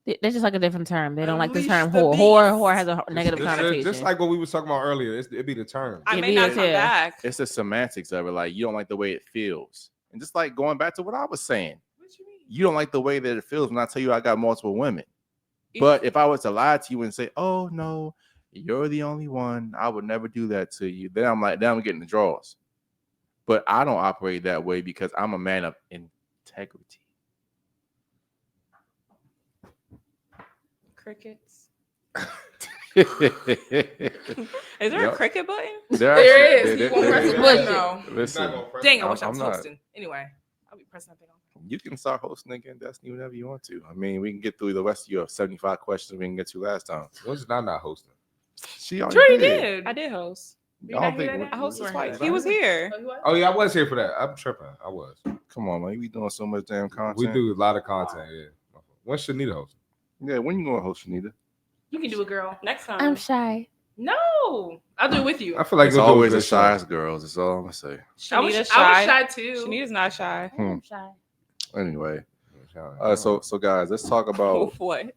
That's just like a different term. They don't like the Unleash term the whore. beast. Whore has a negative It's connotation. just like what we was talking about earlier. It'd be the term. I It may not is, come yeah. back. It's the semantics of it. Like you don't like the way it feels. And just like going back to what I was saying, What you mean? you don't like the way that it feels when I tell you I got multiple women. But if I was to lie to you and say, "Oh no, you're the only one," I would never do that to you. Then I'm getting the draws. But I don't operate that way because I'm a man of integrity. Crickets. there Is there Yep. a cricket button? There is. You won't press the there button is. though. Listen, Dang, I wish I I'm was not- hosting. Anyway, I'll be pressing that thing on. you can start hosting again, Destiny, whenever you want to. I mean, we can get through the rest of your 75 questions we can get to last time. When's not hosting? She already Sure, he did. did. I did host. You I not don't hear think that? I hosted You weren't twice. here. He was here. Oh, he was? Oh yeah, I was here for that. I'm tripping. I was. Come on, man. We doing so much damn content. We do a lot of content. Yeah. When's Shanita hosting? Yeah, when you going to host, Shanita? You can do it, girl. Next time. I'm shy. No, I'll do it with you. I feel like It's you'll do a always the good show. shyest girls. That's all I'm going to say. I was Shanita's shy shy. too. Shanita's not shy. I'm shy. Anyway, Yeah. so guys, let's talk about What?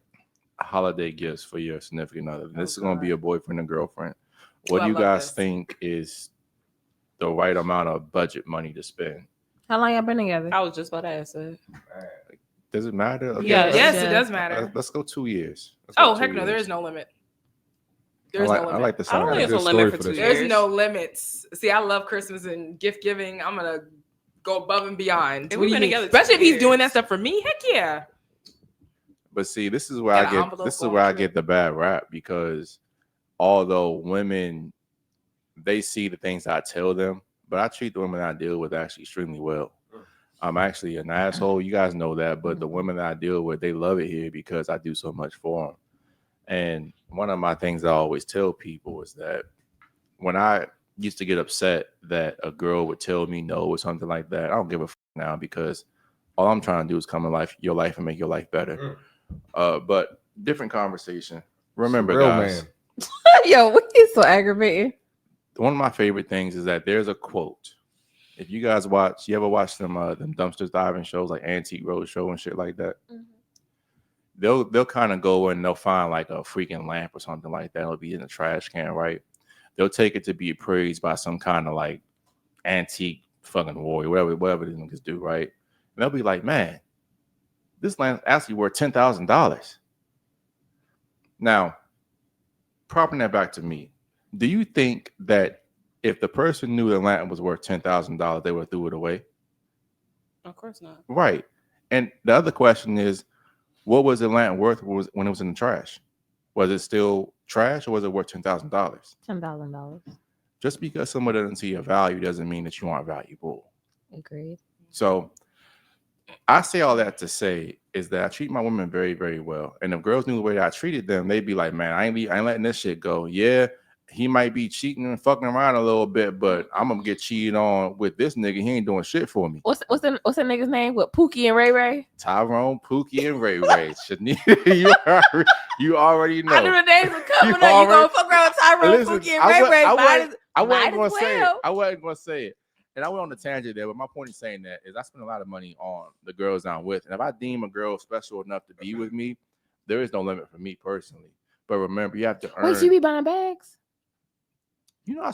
holiday gifts for your significant other. This is going to be God. a boyfriend and girlfriend. What Oh, do I you love guys this. think is the right amount of budget money to spend? How long y'all been together? I was just about to ask it. Does it matter? Okay, Yes. Yes, Yeah. it does matter. Let's go 2 years. Let's go Oh 2 heck no, there years. is no limit. I There's like, no I limit. like the I sound don't of think that. it's a Good limit story for for 2 this. years. There's no limits. See, I love Christmas and gift giving. I'm gonna go above and beyond. If What we've do you been mean? together Especially if 2 he's doing that years. stuff for me. Heck yeah. But see, this is where Got I an get envelope this is going where I through. get the bad rap, because although women, they see the things I tell them, but I treat the women I deal with actually extremely well. I'm actually an asshole. You guys know that, but the women that I deal with, they love it here because I do so much for them. And one of my things I always tell people is that when I used to get upset that a girl would tell me no or something like that, I don't give a now, because all I'm trying to do is come in your life and make your life better. But different conversation. Remember, Real guys, man. Yo, he's so aggravating. one of my favorite things is that there's a quote. If you guys you ever watch them dumpsters diving shows like Antique Roadshow and shit like that? They'll kind of go and they'll find like a freaking lamp or something like that. It'll be in the trash can, right? They'll take it to be appraised by some kind of like antique fucking warrior, whatever these niggas do, right? And they'll be like, man, This land's actually worth $10,000. Now, propping that back to me, do you think that if the person knew the land was worth $10,000, they would throw it away? Of course not. Right. And the other question is, what was the land worth when it was in the trash? Was it still trash or was it worth $10,000? $10,000. Just because someone doesn't see a value doesn't mean that you aren't valuable. Agreed. So I say all that to say is that I treat my women very, very well. And if girls knew the way that I treated them, they'd be like, man, I ain't letting this shit go. Yeah, he might be cheating and fucking around a little bit, but I'm gonna get cheated on with this nigga. He ain't doing shit for me. What's the nigga's name? What, Pookie and Ray Ray? Tyrone, Pookie, and Ray Ray. Shanita, you already know. I knew the names were coming up. You already- gonna fuck around with Tyrone, Listen, Pookie, and Ray Ray? I wasn't might going as to say it. well. I wasn't going to say it. And I went on the tangent there, but my point in saying that is I spend a lot of money on the girls I'm with. And if I deem a girl special enough to be with me, there is no limit for me personally. But remember, you have to earn. Wait, so you be buying bags? You know,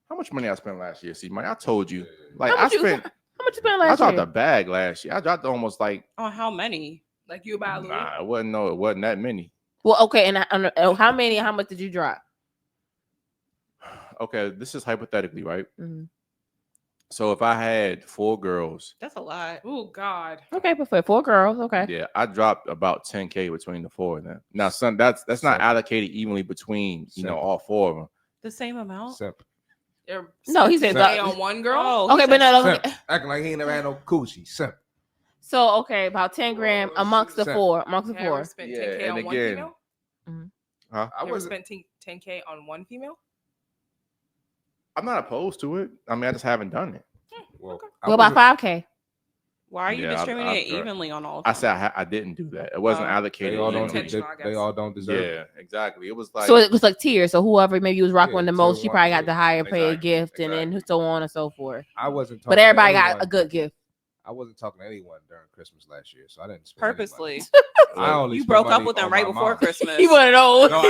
how much money I spent last year? See, Mike, I told you. Like, How much you spent last I dropped year? a bag last year. I dropped almost like, Oh, how many? Like you about Louis? it wasn't that many. Well, okay, and how many? How much did you drop? Okay, this is hypothetically, right? Mhm. So if I had 4 girls, That's a lot. Oh God. Okay, but for 4 girls, okay. yeah, I dropped about 10K between the 4 of them. Now, son, that's not Simple. allocated evenly between Simple. all 4 of them. The same amount? Simple. No, he said Stay that- on one girl. Oh, Okay, he but said- no. Simple. Acting like he ain't never had no coochie. Simple. So okay, about 10 grand amongst the Simple. 4. Amongst the You ever 4. spent Yeah, 10K and on one again- female? Huh? I You ever was spent 10K on one female? I'm not opposed to it. I mean, I just haven't done it. well, What about 5K? Why are you Yeah, distributing it I've- evenly on all of I them? said I didn't do that. It wasn't Oh. allocated. they all don't. evenly. intentional, I They guess. all don't deserve. Yeah, exactly. It was like So it was like tiers. So whoever maybe was rocking Yeah, the tier most, she one, probably yeah. got the higher paid Exactly, gift, and then exactly. so on and so forth. I wasn't. Talking But to everybody got anyone. a good gift. I wasn't talking to anyone during Christmas last year, so I didn't spend any Purposely. money. I only You spent broke up money with them on right my before mom. Christmas. He one of those. No,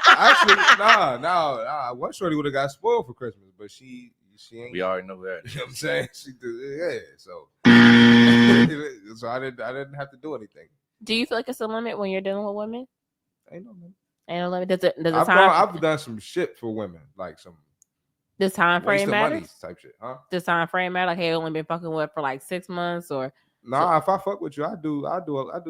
actually, nah. One shorty would have got spoiled for Christmas, but she ain't. we already know that. You know what I'm saying? She did, yeah. So, so I didn't have to do anything. Do you feel like it's a limit when you're dealing with women? Ain't no limit. Ain't no limit. Does the I've done some shit for women, like some this time waste frame of money matters? type shit, huh? This time frame matter? Like, hey, only been fucking with for like 6 months or Nah, if I fuck with you, I do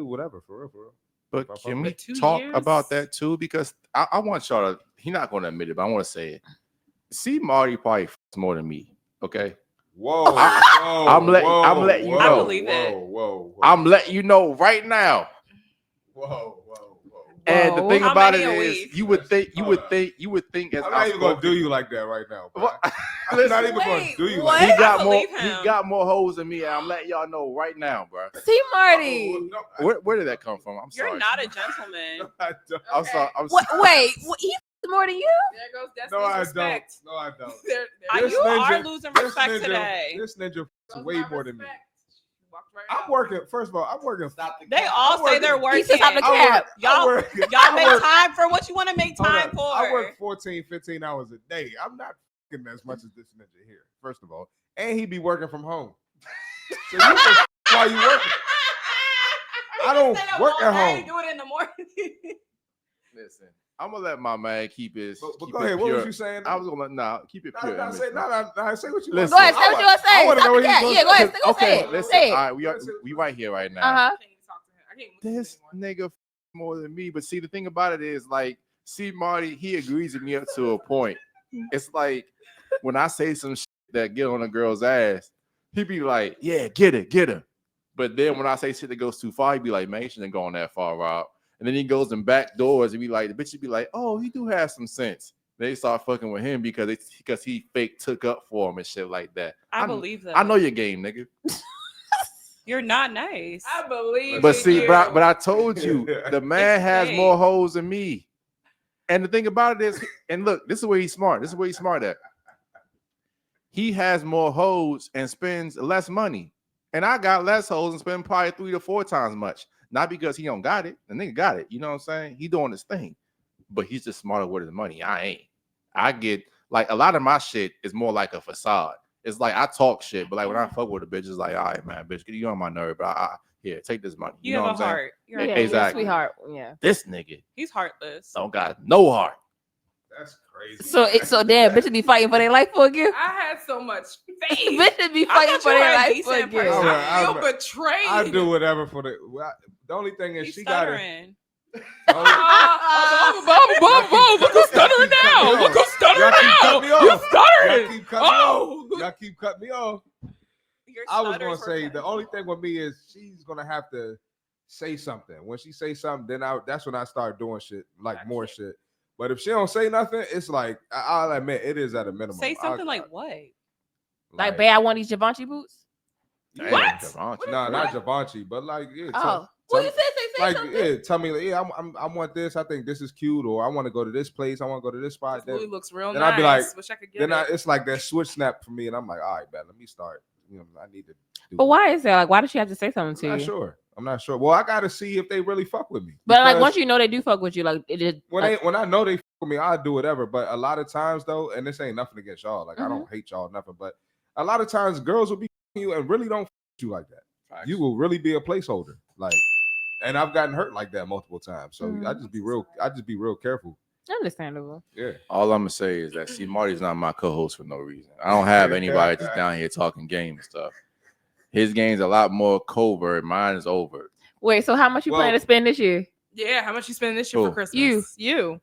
whatever for real. But But can we 2 talk years? about that too? Because I want y'all to. He's not going to admit it, but I want to say it. See, Marty probably fucks more than me. Okay, Whoa, I'm letting you know. I believe it. Whoa. I'm letting you know right now. Whoa. And the Whoa. thing How about many it a is, week? you would think as I'm not even gonna outspoken- do you like that right now. Bro. What? I'm Listen, not even gonna wait, do you what? like he that. got I more. believe He him. got more hoes than me, and I'm letting y'all know right now, bro. see Marty. Oh, no, Where did that come from? I'm sorry. You're not a gentleman. I don't. I'm sorry. I'm What, sorry. wait, he more than you? There goes No, I Destiny's don't. respect. No, I don't. There This You are ninja- losing This respect ninja, today. this ninja goes is way my more than me. respect. Walked right I'm out. working. First of all, I'm working. They all say they're He working. said stop the I cap. work- I Y'all- work- Y'all I make work- time for what you want to make hold time up. for. I work 14, 15 hours a day. I'm not fucking as much as this ninja here. First of all, and he be working from home. So you can while you working. I don't Instead of work all at day, home. Do it in the morning. Listen, I'm gonna let my man keep his. But keep go it ahead. What pure. was you saying? I was gonna keep it pure. Nah, say what you Listen. Go ahead, say what you want to say. I wanna Stop know what the he's cap. gonna Yeah, go ahead. say. Go Okay, say it. listen. Say All it. right, we right here right now. Uh huh. I can't even talk to him. I can't even This listen anymore. nigga more than me. But see, the thing about it is, like, see, Marty, he agrees with me up to a point. It's like when I say some shit that get on a girl's ass, he be like, "Yeah, get her." But then when I say shit that goes too far, he be like, "Man, you shouldn't going that far, Rob." And then he goes in back doors and be like, the bitch would be like, "Oh, he do have some sense." They start fucking with him because he fake took up for him and shit like that. I believe that. I know your game, nigga. You're not nice. I believe But in see, you. but I told you, the man It's has fake. more hoes than me. And the thing about it is, and look, this is where he's smart. This is where he's smart at. He has more hoes and spends less money. And I got less hoes and spend probably 3 to 4 times much. Not because he don't got it. The nigga got it. You know what I'm saying? He doing his thing. But he's just smarter with his money. I ain't. I get, like, a lot of my shit is more like a facade. It's like I talk shit, but like when I fuck with a bitch, it's like, all right, man, bitch, you on my nerve. But Here, take this money. You know have what a I'm saying? heart. You're Yeah, a Exactly. sweetheart. Yeah. This nigga He's heartless. don't got no heart. That's crazy. So damn, bitches be fighting for their life for a gift. I had so much faith. Bitches be I fighting thought for you their were a life for a decent gift. person. I feel I'm- betrayed. I do whatever for the. Well, the only thing is He's she got to. stuttering. Look who's stuttering now. Look who's stuttering now. You stuttering. Y'all keep cutting me off. Your I was stutters gonna were say the painful. only thing with me is she's gonna have to say something. When she say something, then that's when I start doing shit like more shit. But if she don't say nothing, it's like I'll admit it is at a minimum. Say something like what? Like, babe, I want these Givenchy boots. Damn, What? Givenchy. No, not Givenchy, but like yeah. Oh, well, you said say Like something. yeah, tell me like, yeah, I want this. I think this is cute, or I want to go to this place. I want to go to this spot. This movie looks real then nice. I'd be like- Wish I could get Then it. it's like that switch snap for me, and I'm like, all right, man, let me start. You know, I need to. Do But why is that? Like, why does she have to say something to I'm you? not sure. I'm not sure. Well, I gotta see if they really fuck with me. But like, Because once you know they do fuck with you, like it is. when I know they fuck with me, I'll do whatever. But a lot of times though, and this ain't nothing against y'all. Like I don't hate y'all nothing, but a lot of times girls will be you and really don't fuck you like that. Facts. You will really be a placeholder. Like, and I've gotten hurt like that multiple times. So I just be real careful. Understandable. Yeah. All I'm gonna say is that see, Marty's not my co-host for no reason. I don't have anybody just down here talking game and stuff. His game's a lot more covert. Mine is overt. Wait, so how much you plan to spend this year? Yeah, how much you spending this year Who? for Christmas? You.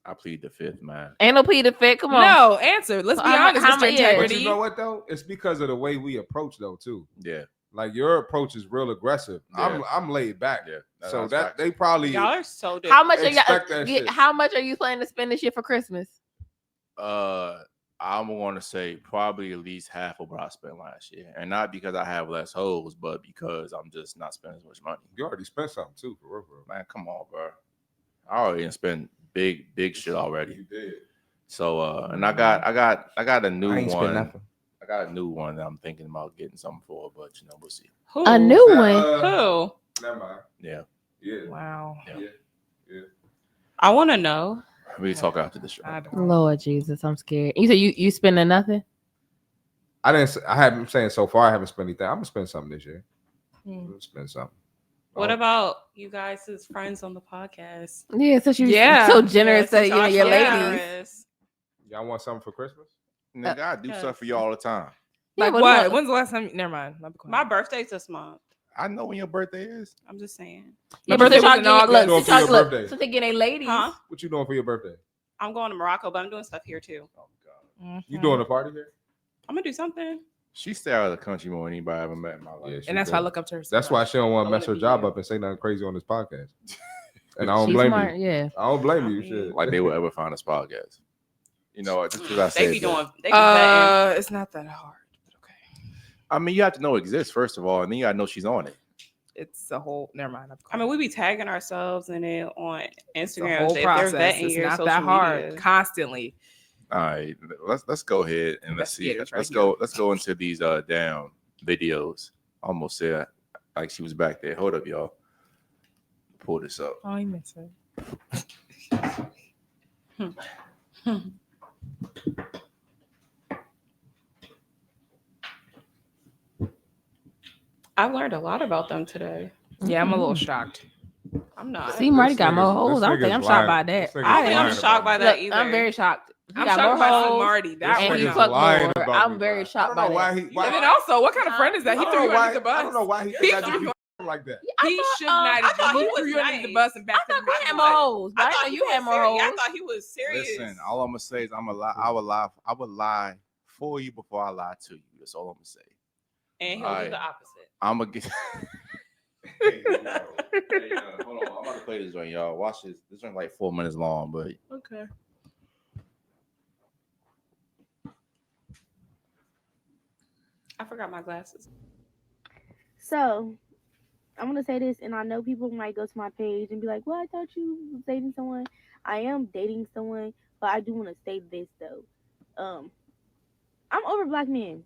I plead the fifth, man. Ain't no plea to fit. Come on. No, answer. Let's be How honest, mu- Mr. yeah. But Integrity. you know what though? It's because of the way we approach though too. Yeah, Like your approach is real aggressive. Yeah. I'm laid back. yeah. So that's that facts. they probably Y'all are so different. How much are Expect that you? shit. How much are you planning to spend this year for Christmas? I'm gonna say probably at least half of what I spent last year, and not because I have less hoes, but because I'm just not spending as much money. you already spent something too, for real, Man, come on, bro. I already done spent big shit already. You did. So and I got a new I ain't spent one. nothing. I got a new one that I'm thinking about getting something for, but you know, we'll see. Who? A new one. Who? Never mind. Yeah, Yeah. Wow. Yeah. I want to know. we talk after the show. I don't. Lord Jesus, I'm scared. You said you spending nothing? I didn't. I haven't saying so far. I haven't spent anything. I'm gonna spend something this year. Hmm. I'm gonna spend something. What Oh. about you guys as friends on the podcast? Yeah, since you Yeah. so generous Yeah, to since you and your y'all so ladies. generous. Y'all want something for Christmas? Nigga, I do yes. stuff for you all the time. Yeah, Like but what? look, When's the last time? Never mind. I'll be quiet. My birthday's this month. I know when your birthday is. I'm just saying. Your My birthday birthday was y'all in getting August. look, What you so y'all- doing for your look, birthday? so they getting a ladies. Huh? What you doing for your birthday? I'm going to Morocco, but I'm doing stuff here too. Oh God. Mhm. You doing a party here? I'm gonna do something. She stay out of the country more than anybody I ever met in my life. Yeah, she And that's why I does. look up to her. so That's why much. she don't want I to mess her wanna be job you. up and say nothing crazy on this podcast. And I don't She's blame smart, you. yeah. I don't blame I you. mean, Shit. Like they will ever find this podcast. You know, just because I They said be that. doing. They be vetting. It's not that hard. But okay. I mean, you have to know it exists first of all, and then you got to know she's on it. It's a whole. Never mind. I mean, we be tagging ourselves in it on it's a Instagram. whole If process. they're vetting It's your not social that hard. media. Constantly. All right, let's go ahead and let's see. Investigators right Let's go into these damn videos. Almost said like she was back there. Hold up, y'all. Pull this up. Oh, you miss it. I've learned a lot about them today. Yeah, I'm a little shocked. I'm not. See, Marty This got more nigga's- hoes. this I don't think nigga's I'm shocked by lying. that. This nigga's I don't think I'm lying shocked by about that Look, either. I'm very shocked. He I'm got shocked more by C. hoes, Marty. That's and what he nigga's fucked lying more. about I'm me, very bro. shocked I don't by know why that. he. And Why, then also, what kind of friend is that? I He don't threw know you why. under the bus. I don't know why he think I just be like that. He should not. I have thought He he threw was you under the nice. bus and back I to the thought you had more hoes, but I know you had more serious. I hoes. thought he was serious. Listen, all I'm gonna say is I would lie for you before I lie to you. That's all I'm gonna say. And he'll Alright. do the opposite. I'm gonna get. Hey, hold on. I'm about to play this joint, y'all. Watch this. This joint like 4 minutes long, but Okay. I forgot my glasses. So, I'm gonna say this, and I know people might go to my page and be like, "Well, I thought you was dating someone." I am dating someone, but I do want to say this though. I'm over black men.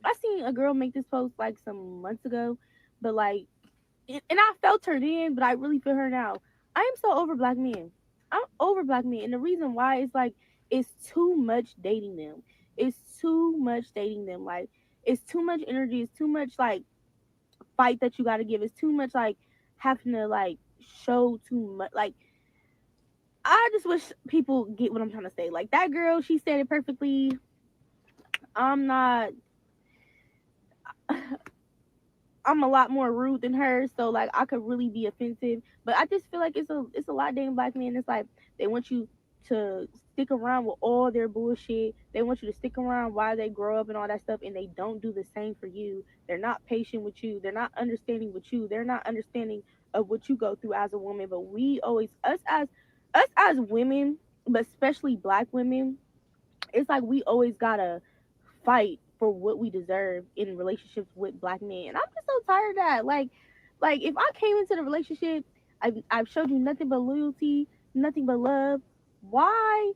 I seen a girl make this post like some months ago, but like, and I felt her then, but I really feel her now. I am so over black men. I'm over black men, and the reason why is like it's too much dating them. It's too much dating them. Like it's too much energy. It's too much like fight that you got to give. It's too much like having to like show too much. Like I just wish people get what I'm trying to say. Like that girl, she said it perfectly. I'm not. I'm a lot more rude than her, so like I could really be offensive. But I just feel like it's a lot dating black men. It's like they want you to stick around with all their bullshit. They want you to stick around while they grow up and all that stuff, and they don't do the same for you. They're not patient with you. They're not understanding with you. They're not understanding of what you go through as a woman. But we always us as women, but especially black women, it's like we always gotta fight for what we deserve in relationships with black men. And I'm just so tired of that. Like if I came into the relationship, I've showed you nothing but loyalty, nothing but love. Why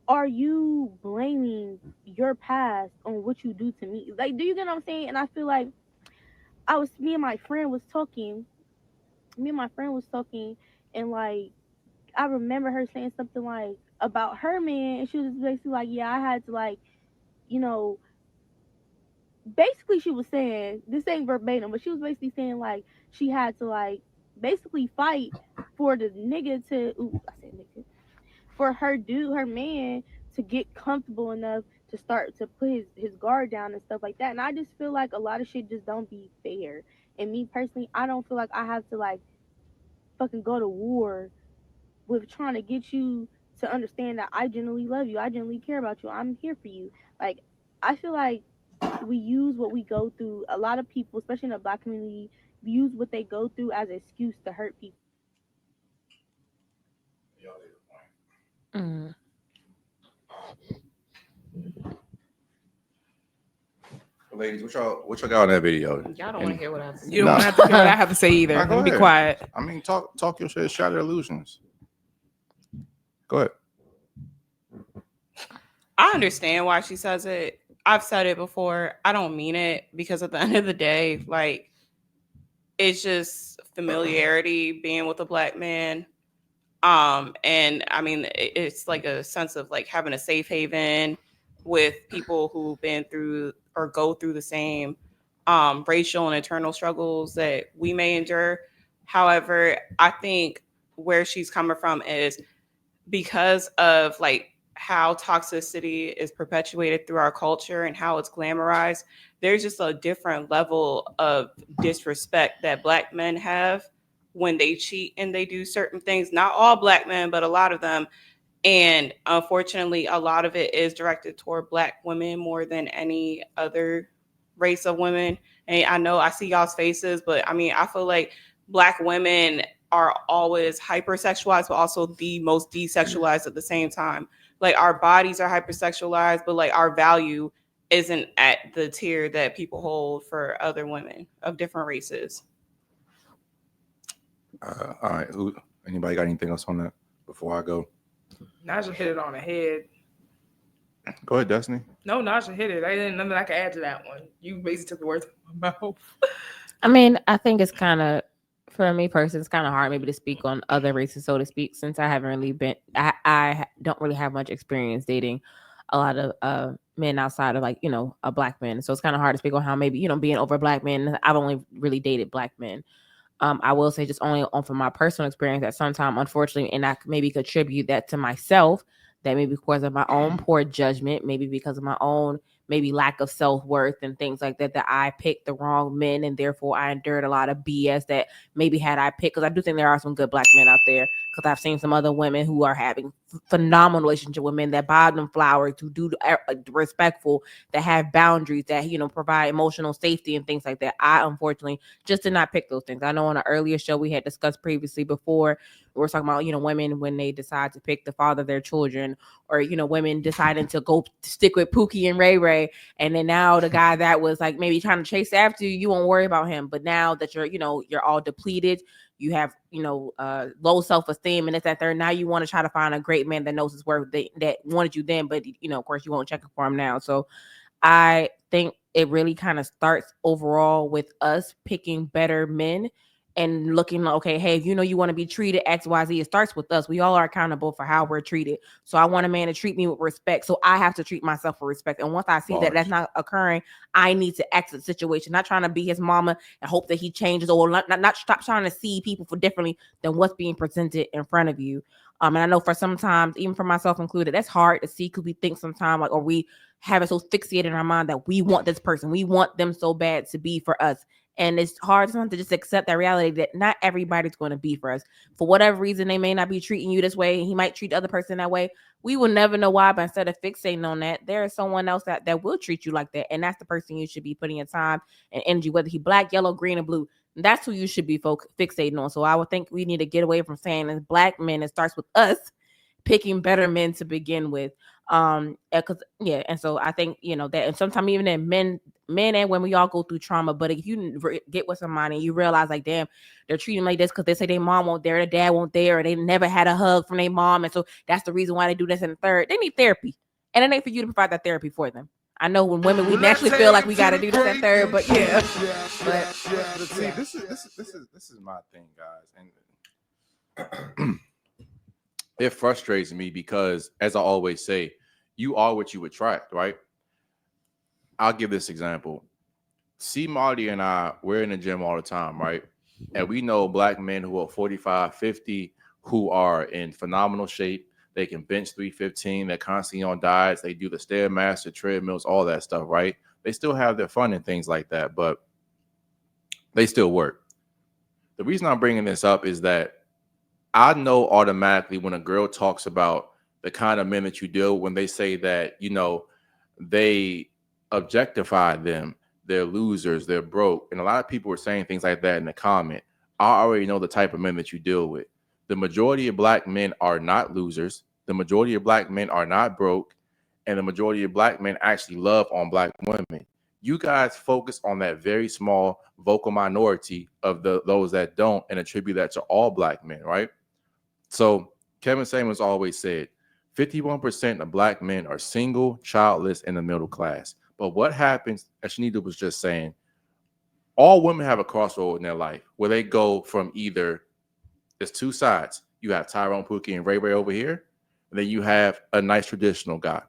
are you blaming your past on what you do to me? Like, do you get what I'm saying? And I feel like me and my friend was talking, and like I remember her saying something like about her man, and she was basically like, yeah, I had to like, you know, basically she was saying, this ain't verbatim, but she was basically saying like she had to like basically fight for the nigga to I said nigga, for her man to get comfortable enough to start to put his guard down and stuff like that. And I just feel like a lot of shit just don't be fair. And me personally, I don't feel like I have to like fucking go to war with trying to get you to understand that I genuinely love you. I genuinely care about you. I'm here for you. Like, I feel like we use what we go through. A lot of people, especially in the black community, use what they go through as an excuse to hurt people. Mm. Ladies, what y'all got on that video? Y'all don't want to hear what I have to say. You don't have to hear what I have to say either. Nah, go Be ahead. quiet. I mean, talk your shit. Shattered Illusionz. Go ahead. I understand why she says it. I've said it before. I don't mean it because at the end of the day, like, it's just familiarity being with a black man. And I mean, it's like a sense of like having a safe haven with people who've been through or go through the same racial and internal struggles that we may endure. However, I think where she's coming from is because of like how toxicity is perpetuated through our culture and how it's glamorized. There's just a different level of disrespect that black men have when they cheat and they do certain things. Not all black men, but a lot of them. And unfortunately, a lot of it is directed toward black women more than any other race of women. And I know I see y'all's faces, but I mean, I feel like black women are always hypersexualized, but also the most desexualized at the same time. Like our bodies are hypersexualized, but like our value isn't at the tier that people hold for other women of different races. All right. Anybody got anything else on that before I go? Naja hit it on the head. Go ahead, Destiny. No, Naja hit it. I didn't nothing I could add to that one. You basically took the words out of my mouth. I mean, I think it's kind of, for me personally, it's kind of hard maybe to speak on other races, so to speak, since I haven't really been, I don't really have much experience dating a lot of men outside of like, you know, a black man. So it's kind of hard to speak on how maybe, you know, being over black men, I've only really dated black men. I will say just only on from my personal experience that sometimes, unfortunately, and I maybe contribute that to myself, that maybe because of my own poor judgment, maybe because of my own maybe lack of self-worth and things like that, that I picked the wrong men and therefore I endured a lot of BS that maybe had I picked, because I do think there are some good black men out there, because I've seen some other women who are having phenomenal relationship with men that buy them flowers, who do respectful, that have boundaries, that, you know, provide emotional safety and things like that. I unfortunately just did not pick those things. I know on an earlier show we had discussed previously before, we were talking about, you know, women when they decide to pick the father of their children, or, you know, women deciding to go stick with Pookie and Ray Ray, and then now the guy that was like maybe trying to chase after you, you won't worry about him. But now that you're, you know, you're all depleted, you have, you know, low self-esteem, and it's that there, now you want to try to find a great man that knows his worth, that wanted you then, but, you know, of course you won't check for him now. So I think it really kind of starts overall with us picking better men and looking, okay, hey, if you know you want to be treated XYZ, it starts with us. We all are accountable for how we're treated. So I want a man to treat me with respect. So I have to treat myself with respect. And once I see that that's not occurring, I need to exit the situation. Not trying to be his mama and hope that he changes, or not stop trying to see people for differently than what's being presented in front of you. And I know for sometimes, even for myself included, that's hard to see because we think sometimes like, or we have it so fixated in our mind that we want this person, we want them so bad to be for us. And it's hard sometimes to just accept that reality that not everybody's going to be for us. For whatever reason, they may not be treating you this way. And he might treat the other person that way. We will never know why, but instead of fixating on that, there is someone else that will treat you like that. And that's the person you should be putting your time and energy, whether he black, yellow, green, or blue. That's who you should be fixating on. So I would think we need to get away from saying as black men, it starts with us picking better men to begin with. Because and so I think that, and sometimes even in men and women, we all go through trauma. But if you get with somebody and you realize like, damn, they're treating like this because they say their mom won't there, their dad won't there, or they never had a hug from their mom, and so that's the reason why they do this and the third. They need therapy, and it ain't for you to provide that therapy for them. I know when women we naturally feel like we got to do this and third, but See, this is my thing, guys, and it frustrates me because, as I always say, you are what you attract, right? I'll give this example. C. Marty and I, we're in the gym all the time, right? And we know black men who are 45, 50, who are in phenomenal shape. They can bench 315. They're constantly on diets. They do the Stairmaster, treadmills, all that stuff, right? They still have their fun and things like that, but they still work. The reason I'm bringing this up is that I know automatically when a girl talks about the kind of men that you deal with, when they say that, they objectify them, they're losers, they're broke. And a lot of people were saying things like that in the comment. I already know the type of men that you deal with. The majority of black men are not losers. The majority of black men are not broke. And the majority of black men actually love on black women. You guys focus on that very small vocal minority of those that don't and attribute that to all black men, right? So Kevin Samuels always said, 51% of black men are single, childless, in the middle class. But what happens, as Shanita was just saying, all women have a crossroad in their life where they go from either, there's two sides. You have Tyrone, Pookie, and Ray Ray over here, and then you have a nice traditional guy.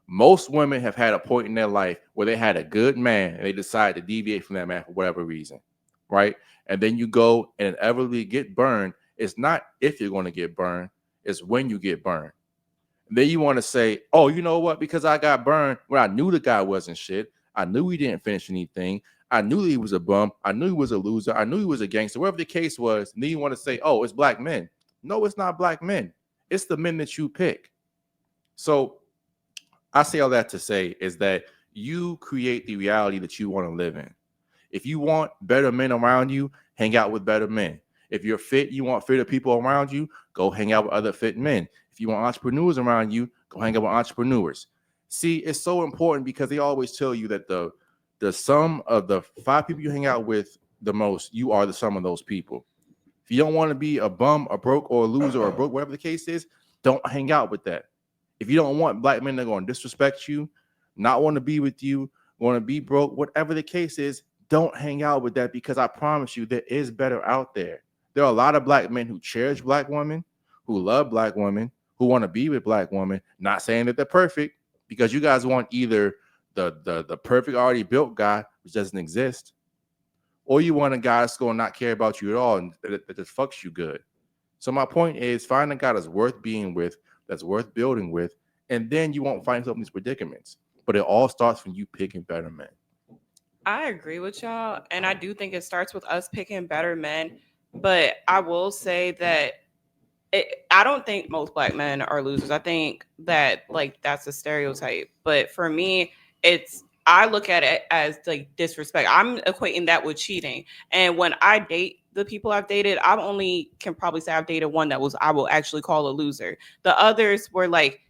Most women have had a point in their life where they had a good man and they decided to deviate from that man for whatever reason, right? And then you go and inevitably get burned. It's not if you're going to get burned, it's when you get burned. Then you want to say, oh, you know what? Because I got burned when I knew the guy wasn't shit. I knew he didn't finish anything. I knew he was a bum. I knew he was a loser. I knew he was a gangster. Whatever the case was, and then you want to say, oh, it's black men. No, it's not black men. It's the men that you pick. So I say all that to say is that you create the reality that you want to live in. If you want better men around you, hang out with better men. If you're fit, you want fitter people around you, go hang out with other fit men. If you want entrepreneurs around you, go hang out with entrepreneurs. See, it's so important because they always tell you that the sum of the 5 people you hang out with the most, you are the sum of those people. If you don't want to be a bum, a broke, or a loser, or a broke, whatever the case is, don't hang out with that. If you don't want black men that are going to disrespect you, not want to be with you, want to be broke, whatever the case is, don't hang out with that, because I promise you there is better out there. There are a lot of black men who cherish black women, who love black women, who want to be with black women. Not saying that they're perfect, because you guys want either the perfect already built guy, which doesn't exist, or you want a guy that's going to not care about you at all and that just fucks you good. So my point is, find a guy that's worth being with, that's worth building with, and then you won't find yourself in these predicaments. But it all starts when you picking better men. I agree with y'all, and I do think it starts with us picking better men. But I will say that I don't think most black men are losers. I think that that's a stereotype. But for me, I look at it as like disrespect. I'm equating that with cheating. And when I date the people I've dated, I only can probably say I've dated one that I will actually call a loser. The others were like,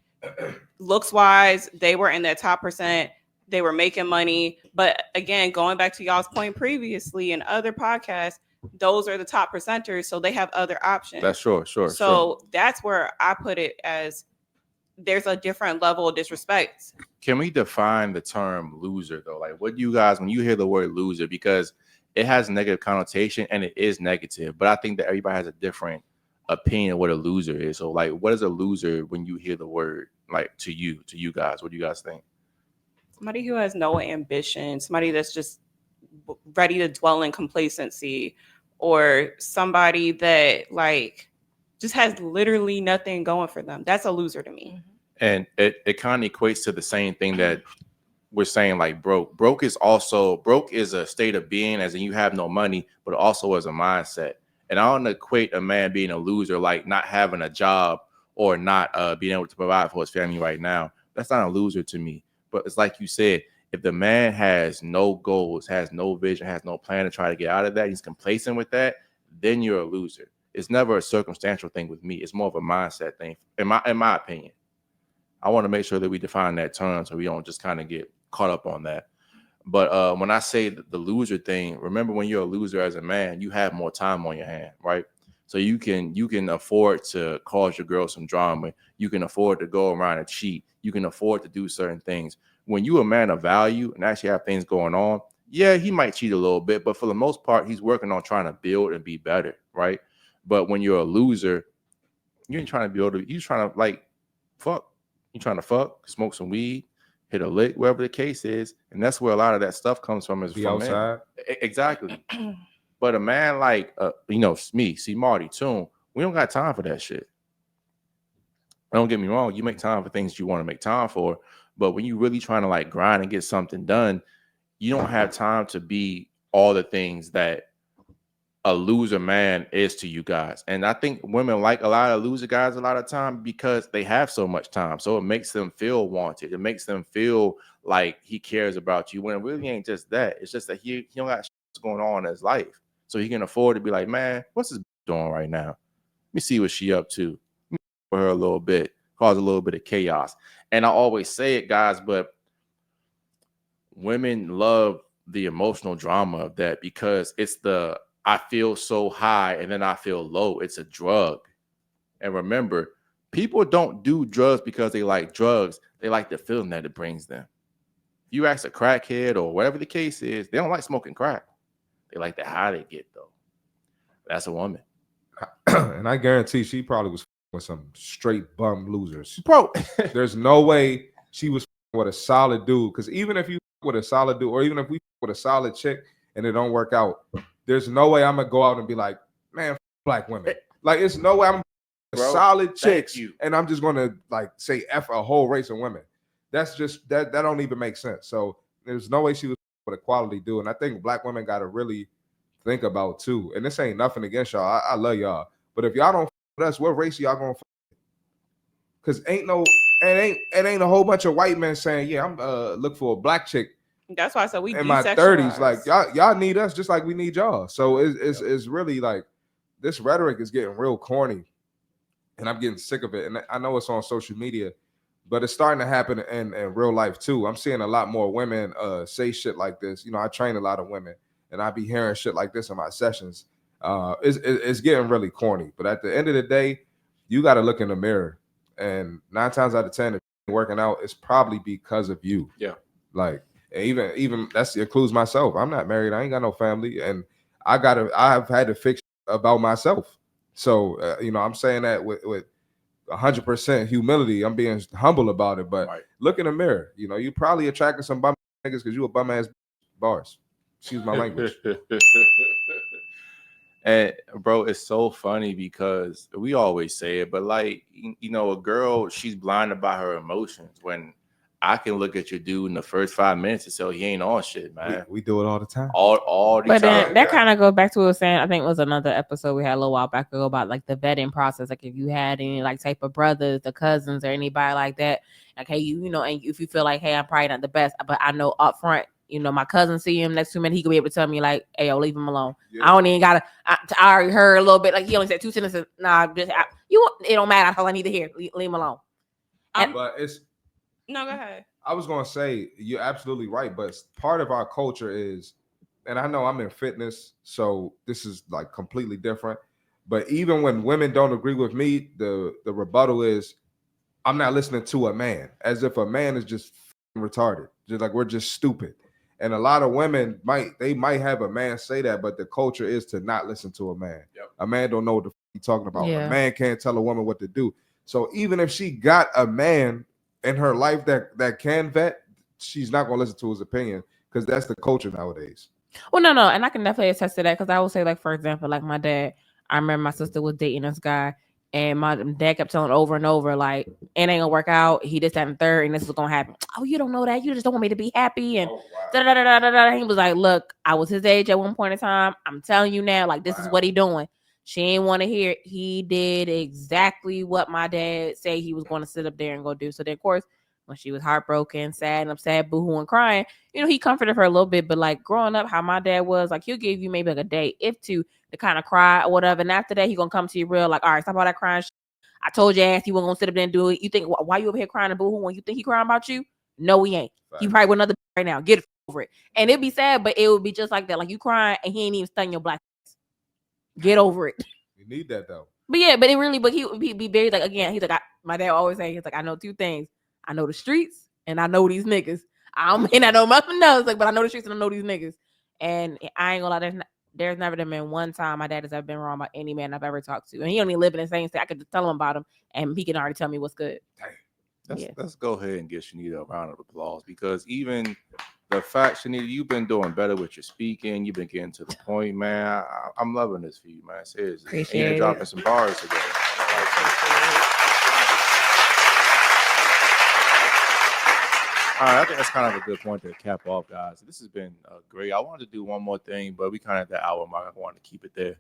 looks wise, they were in that top percent. They were making money. But again, going back to y'all's point previously in other podcasts, those are the top percenters. So they have other options. That's sure. So that's where I put it as there's a different level of disrespect. Can we define the term loser though? Like, what do you guys, when you hear the word loser, because it has a negative connotation and it is negative. But I think that everybody has a different opinion of what a loser is. So like, what is a loser when you hear the word, like to you guys? What do you guys think? Somebody who has no ambition, somebody that's just ready to dwell in complacency, or somebody that like just has literally nothing going for them. That's a loser to me. And it kind of equates to the same thing that we're saying, like broke is a state of being, as in you have no money, but also as a mindset. And I don't equate a man being a loser like not having a job or not being able to provide for his family right now. That's not a loser to me. But it's like you said, if the man has no goals, has no vision, has no plan to try to get out of that, he's complacent with that, then you're a loser. It's never a circumstantial thing with me. It's more of a mindset thing, in my opinion. I want to make sure that we define that term so we don't just kind of get caught up on that. But when I say the loser thing, remember when you're a loser as a man, you have more time on your hand, right? So you can afford to cause your girl some drama. You can afford to go around and cheat. You can afford to do certain things. When you a man of value and actually have things going on, yeah, he might cheat a little bit, but for the most part, he's working on trying to build and be better, right? But when you're a loser, you ain't trying to build. You're trying to like fuck. You're trying to fuck, smoke some weed, hit a lick, wherever the case is, and that's where a lot of that stuff comes from. Is Be from outside. Exactly. But a man like me, see Marty, Toon, we don't got time for that shit. Don't get me wrong, you make time for things you want to make time for, but when you really trying to like grind and get something done, you don't have time to be all the things that a loser man is to you guys. And I think women like a lot of loser guys a lot of time because they have so much time. So it makes them feel wanted. It makes them feel like he cares about you, when it really ain't just that. It's just that he don't got shit going on in his life. So he can afford to be like, man, what's this doing right now? Let me see what she up to. Let me for her a little bit, cause a little bit of chaos. And I always say it, guys, but women love the emotional drama of that because it's the I feel so high and then I feel low. It's a drug. And remember, people don't do drugs because they like drugs. They like the feeling that it brings them. If you ask a crackhead or whatever the case is, they don't like smoking crack. They like the high they get, though. That's a woman. And I guarantee she probably was with some straight bum losers. Bro, there's no way she was with a solid dude. Because even if you with a solid dude, or even if we with a solid chick and it don't work out, there's no way I'm gonna go out and be like, man, black women. Like, it's no way I'm solid chicks and I'm just gonna like say F a whole race of women. That's just that don't even make sense. So there's no way she was with a quality dude. And I think black women gotta really think about too. And this ain't nothing against y'all. I love y'all. But if y'all don't with us, what race y'all gonna? Because it ain't a whole bunch of white men saying, yeah, I'm look for a black chick. That's why I said we in my 30s. Like y'all need us just like we need y'all. So it's really like this rhetoric is getting real corny, and I'm getting sick of it. And I know it's on social media, but it's starting to happen in real life too. I'm seeing a lot more women say shit like this. You know, I train a lot of women, and I be hearing shit like this in my sessions. It's getting really corny. But at the end of the day, you got to look in the mirror, and 9 times out of 10, if you're working out, it's probably because of you. Yeah, like. Even that includes myself. I'm not married. I ain't got no family, and I've had to fix about myself. So I'm saying that with 100% humility. I'm being humble about it. But look in the mirror. You probably attracted some bum niggas because you a bum ass bars. Excuse my language. And bro, it's so funny because we always say it, but like a girl, she's blinded by her emotions when. I can look at your dude in the first 5 minutes and say he ain't on shit, man. We do it all the time. All the but time. Then that kind of goes back to what I was saying. I think it was another episode we had a little while back ago about like the vetting process. Like if you had any like type of brothers, the cousins, or anybody like that. Like, hey, and if you feel like, hey, I'm probably not the best, but I know up front, my cousin see him next 2 minutes, he could be able to tell me like, hey, yo, leave him alone. Yeah. I don't even gotta. I already heard a little bit. Like he only said 2 sentences. Nah, it don't matter. That's all I need to hear. Leave him alone. But it's. No, go ahead. I was going to say, you're absolutely right. But part of our culture is, and I know I'm in fitness, so this is like completely different. But even when women don't agree with me, the rebuttal is, I'm not listening to a man, as if a man is just retarded. Just like we're just stupid. And a lot of women might have a man say that, but the culture is to not listen to a man. Yep. A man don't know what the he's talking about. Yeah. A man can't tell a woman what to do. So even if she got a man in her life that can vet, she's not gonna listen to his opinion because that's the culture nowadays. Well, no, and I can definitely attest to that because I will say, like, for example, like my dad, I remember my sister was dating this guy, and my dad kept telling over and over, like, it ain't gonna work out. He this, that, and third, and this is gonna happen. Oh, you don't know that. You just don't want me to be happy. And da da da da da. He was like, look, I was his age at one point in time. I'm telling you now, like, this is what he doing. She ain't want to hear it. He did exactly what my dad said he was going to sit up there and go do. So then, of course, when she was heartbroken, sad and upset, boohooing, crying, he comforted her a little bit. But like growing up, how my dad was, like, he'll give you maybe like a day, if two, to kind of cry or whatever. And after that, he gonna come to you real, like, all right, stop all that crying. I told your ass you weren't gonna sit up there and do it. You think why you over here crying and boohooing? You think he crying about you? No, he ain't. Right. He probably with another right now. Get it over it. And it'd be sad, but it would be just like that. Like you crying and he ain't even stunning your black face. Get over it. You need that though. But yeah, but he would be very like, again, he's like, my dad always say, he's like, I know two things. I know the streets and I know these niggas. I may not know nothing else, like, but I know the streets and I know these niggas. And I ain't gonna lie, there's never been one time my dad has ever been wrong about any man I've ever talked to. And he only live in the same state. I could just tell him about him and he can already tell me what's good. Let's go ahead and give Shanita a round of applause because even the fact, Shanita, you've been doing better with your speaking. You've been getting to the point, man. I'm loving this for you, man. Seriously. Appreciate you're it. dropping some bars today. All right, I think that's kind of a good point to cap off, guys. This has been great. I wanted to do one more thing, but we kind of at the hour mark. I wanted to keep it there.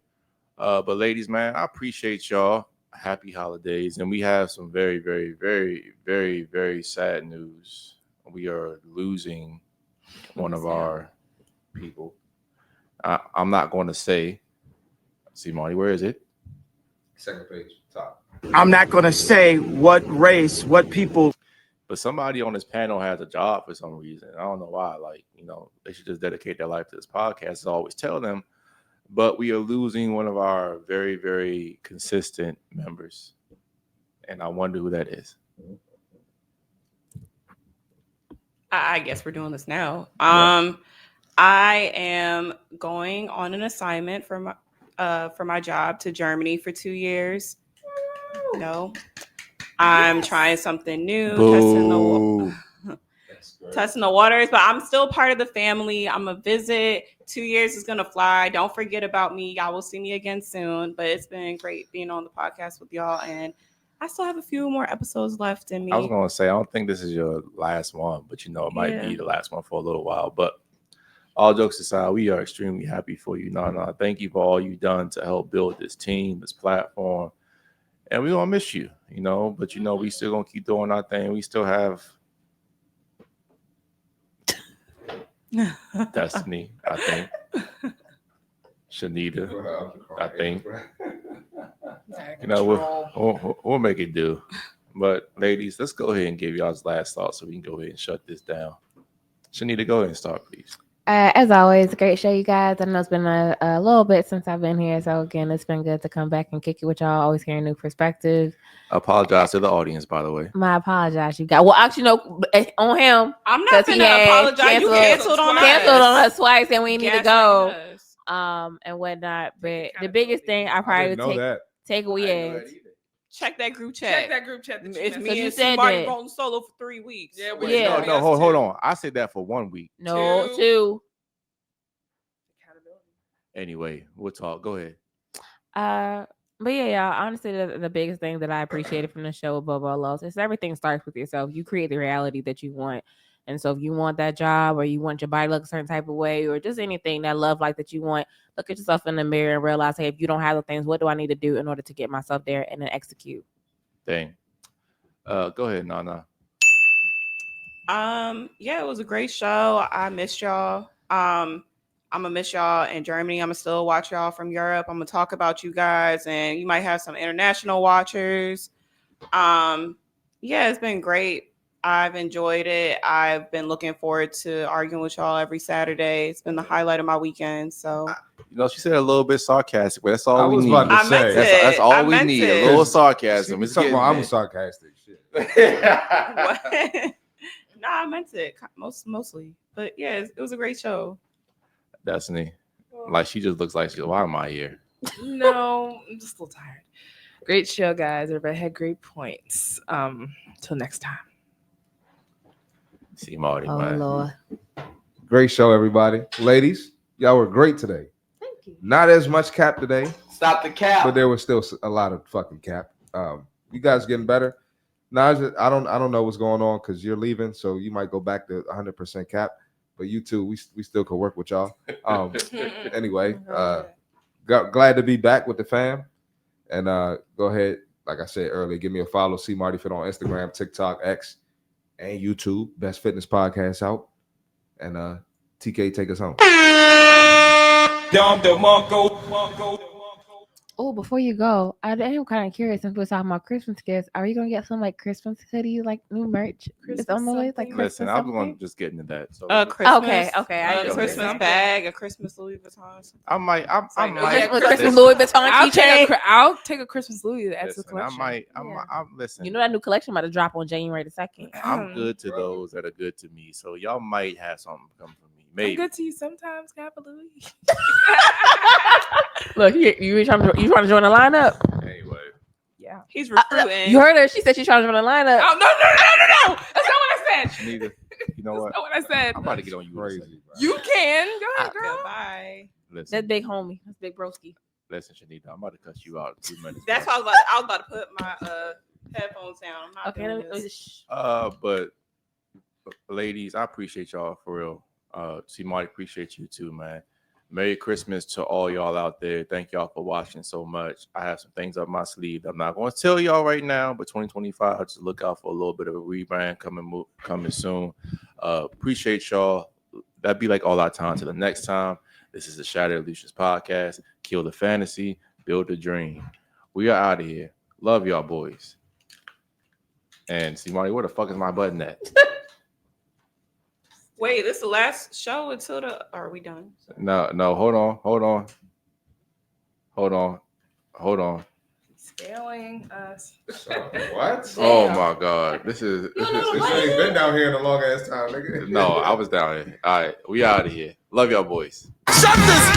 But ladies, man, I appreciate y'all. Happy holidays. And we have some very, very, very, very, very sad news. We are losing one of our people. I'm not going to say. See, Marty, where is it? Second page, top. I'm not going to say what race, what people. But somebody on this panel has a job for some reason. I don't know why. Like, they should just dedicate their life to this podcast. I always tell them. But we are losing one of our very, very consistent members. And I wonder who that is. I guess we're doing this now. I am going on an assignment for my job to Germany for 2 years. I'm trying something new, testing the waters, but I'm still part of the family. I'm a visit. 2 years is gonna fly. Don't forget about me. Y'all will see me again soon. But it's been great being on the podcast with y'all, and I still have a few more episodes left in me. I was gonna say I don't think this is your last one, but it might be the last one for a little while. But all jokes aside, we are extremely happy for you, Nana. Thank you for all you've done to help build this team, this platform. And we gonna miss you, but we still gonna keep doing our thing. We still have Destiny, I think. Shanita, I think. We'll make it do. But ladies, let's go ahead and give y'all's last thoughts so we can go ahead and shut this down. Shanita, go ahead and start, please. As always, great show, you guys. I know it's been a little bit since I've been here. So, again, it's been good to come back and kick it with y'all. Always hearing new perspectives. I apologize to the audience, by the way. My apologize, you guys. Well, actually, no, on him. I'm not going to apologize. You canceled on us. Canceled on us twice, and we need to go. And whatnot. But the biggest thing I probably take away is check that group chat. It's me and somebody rolling solo for 3 weeks. No, hold on. I said that for 1 week. No, two. Anyway, we'll talk. Go ahead. But yeah, y'all, honestly, the biggest thing that I appreciated from the show above all else is everything starts with yourself. You create the reality that you want. And so if you want that job or you want your body to look a certain type of way or just anything, that love life that you want, look at yourself in the mirror and realize, hey, if you don't have the things, what do I need to do in order to get myself there and then execute? Dang. Go ahead, Nana. Yeah, it was a great show. I missed y'all. I'm gonna miss y'all in Germany. I'm gonna still watch y'all from Europe. I'm gonna talk about you guys, and you might have some international watchers. Yeah, it's been great. I've enjoyed it. I've been looking forward to arguing with y'all every Saturday. It's been the highlight of my weekend. So, she said a little bit sarcastic, but that's all we need. That's all we need. A little sarcasm. I'm sarcastic. Shit. What? Nah, I meant it mostly. But yeah, it was a great show. Destiny. Like she just looks like why am I here? No, I'm just a little tired. Great show, guys. Everybody had great points. Till next time. See Marty, Oh man. Lord. Great show, everybody. Ladies, y'all were great today. Thank you. Not as much cap today, Stop the cap. but there was still a lot of fucking cap. You guys getting better. Naja, I don't know what's going on because you're leaving, so you might go back to 100% cap. But you two, we still could work with y'all. Anyway, glad to be back with the fam. And go ahead, like I said earlier, give me a follow. See Marty Fit on Instagram, TikTok, X, and YouTube. Best Fitness Podcast out. And TK, take us home. Oh, before you go, I am kind of curious since we're talking about Christmas gifts. Are you gonna get some like Christmas hoodies, like new merch? It's on the way, like something? Christmas Listen, I'm something? going to just get into that. So Christmas. Okay. A get Christmas it. bag, a Christmas Louis Vuitton. I might. Christmas Louis Vuitton keychain. I'll take a Christmas Louis to add to the Listen, I collection. might. Yeah. Listen. You know that new collection about to drop on January the 2nd. I'm good to those that are good to me. So y'all might have something come from me. Maybe. I'm good to you sometimes, Kappa Louis. Look, you trying to join the lineup? Anyway. Yeah. He's recruiting. You heard her. She said she's trying to join the lineup. Oh no! That's not what I said. Neither. You know what? That's not what I said. I'm about to get on you. Crazy. You can go ahead, girl. Goodbye. That's Listen, big homie. That's big broski. Shanita, I'm about to cut you out in 2 minutes. That's bro. what I was about to put my headphones down. I'm not Okay, doing let me this. shh. But ladies, I appreciate y'all for real. Marty, appreciate you too, man. Merry Christmas to all y'all out there. Thank y'all for watching so much. I have some things up my sleeve. I'm not going to tell y'all right now, but 2025, just look out for a little bit of a rebrand coming soon. Appreciate y'all. That'd be like all our time. Till the next time. This is the Shattered Illusionz Podcast. Kill the fantasy, build the dream. We are out of here. Love y'all, boys. And Marty, where the fuck is my button at? Wait, this is the last show until the. Are we done? No, hold on. Scaling us. What? Oh my God, this ain't been down here in a long ass time, nigga. No, I was down here. All right, we out of here. Love y'all, boys. Shut this.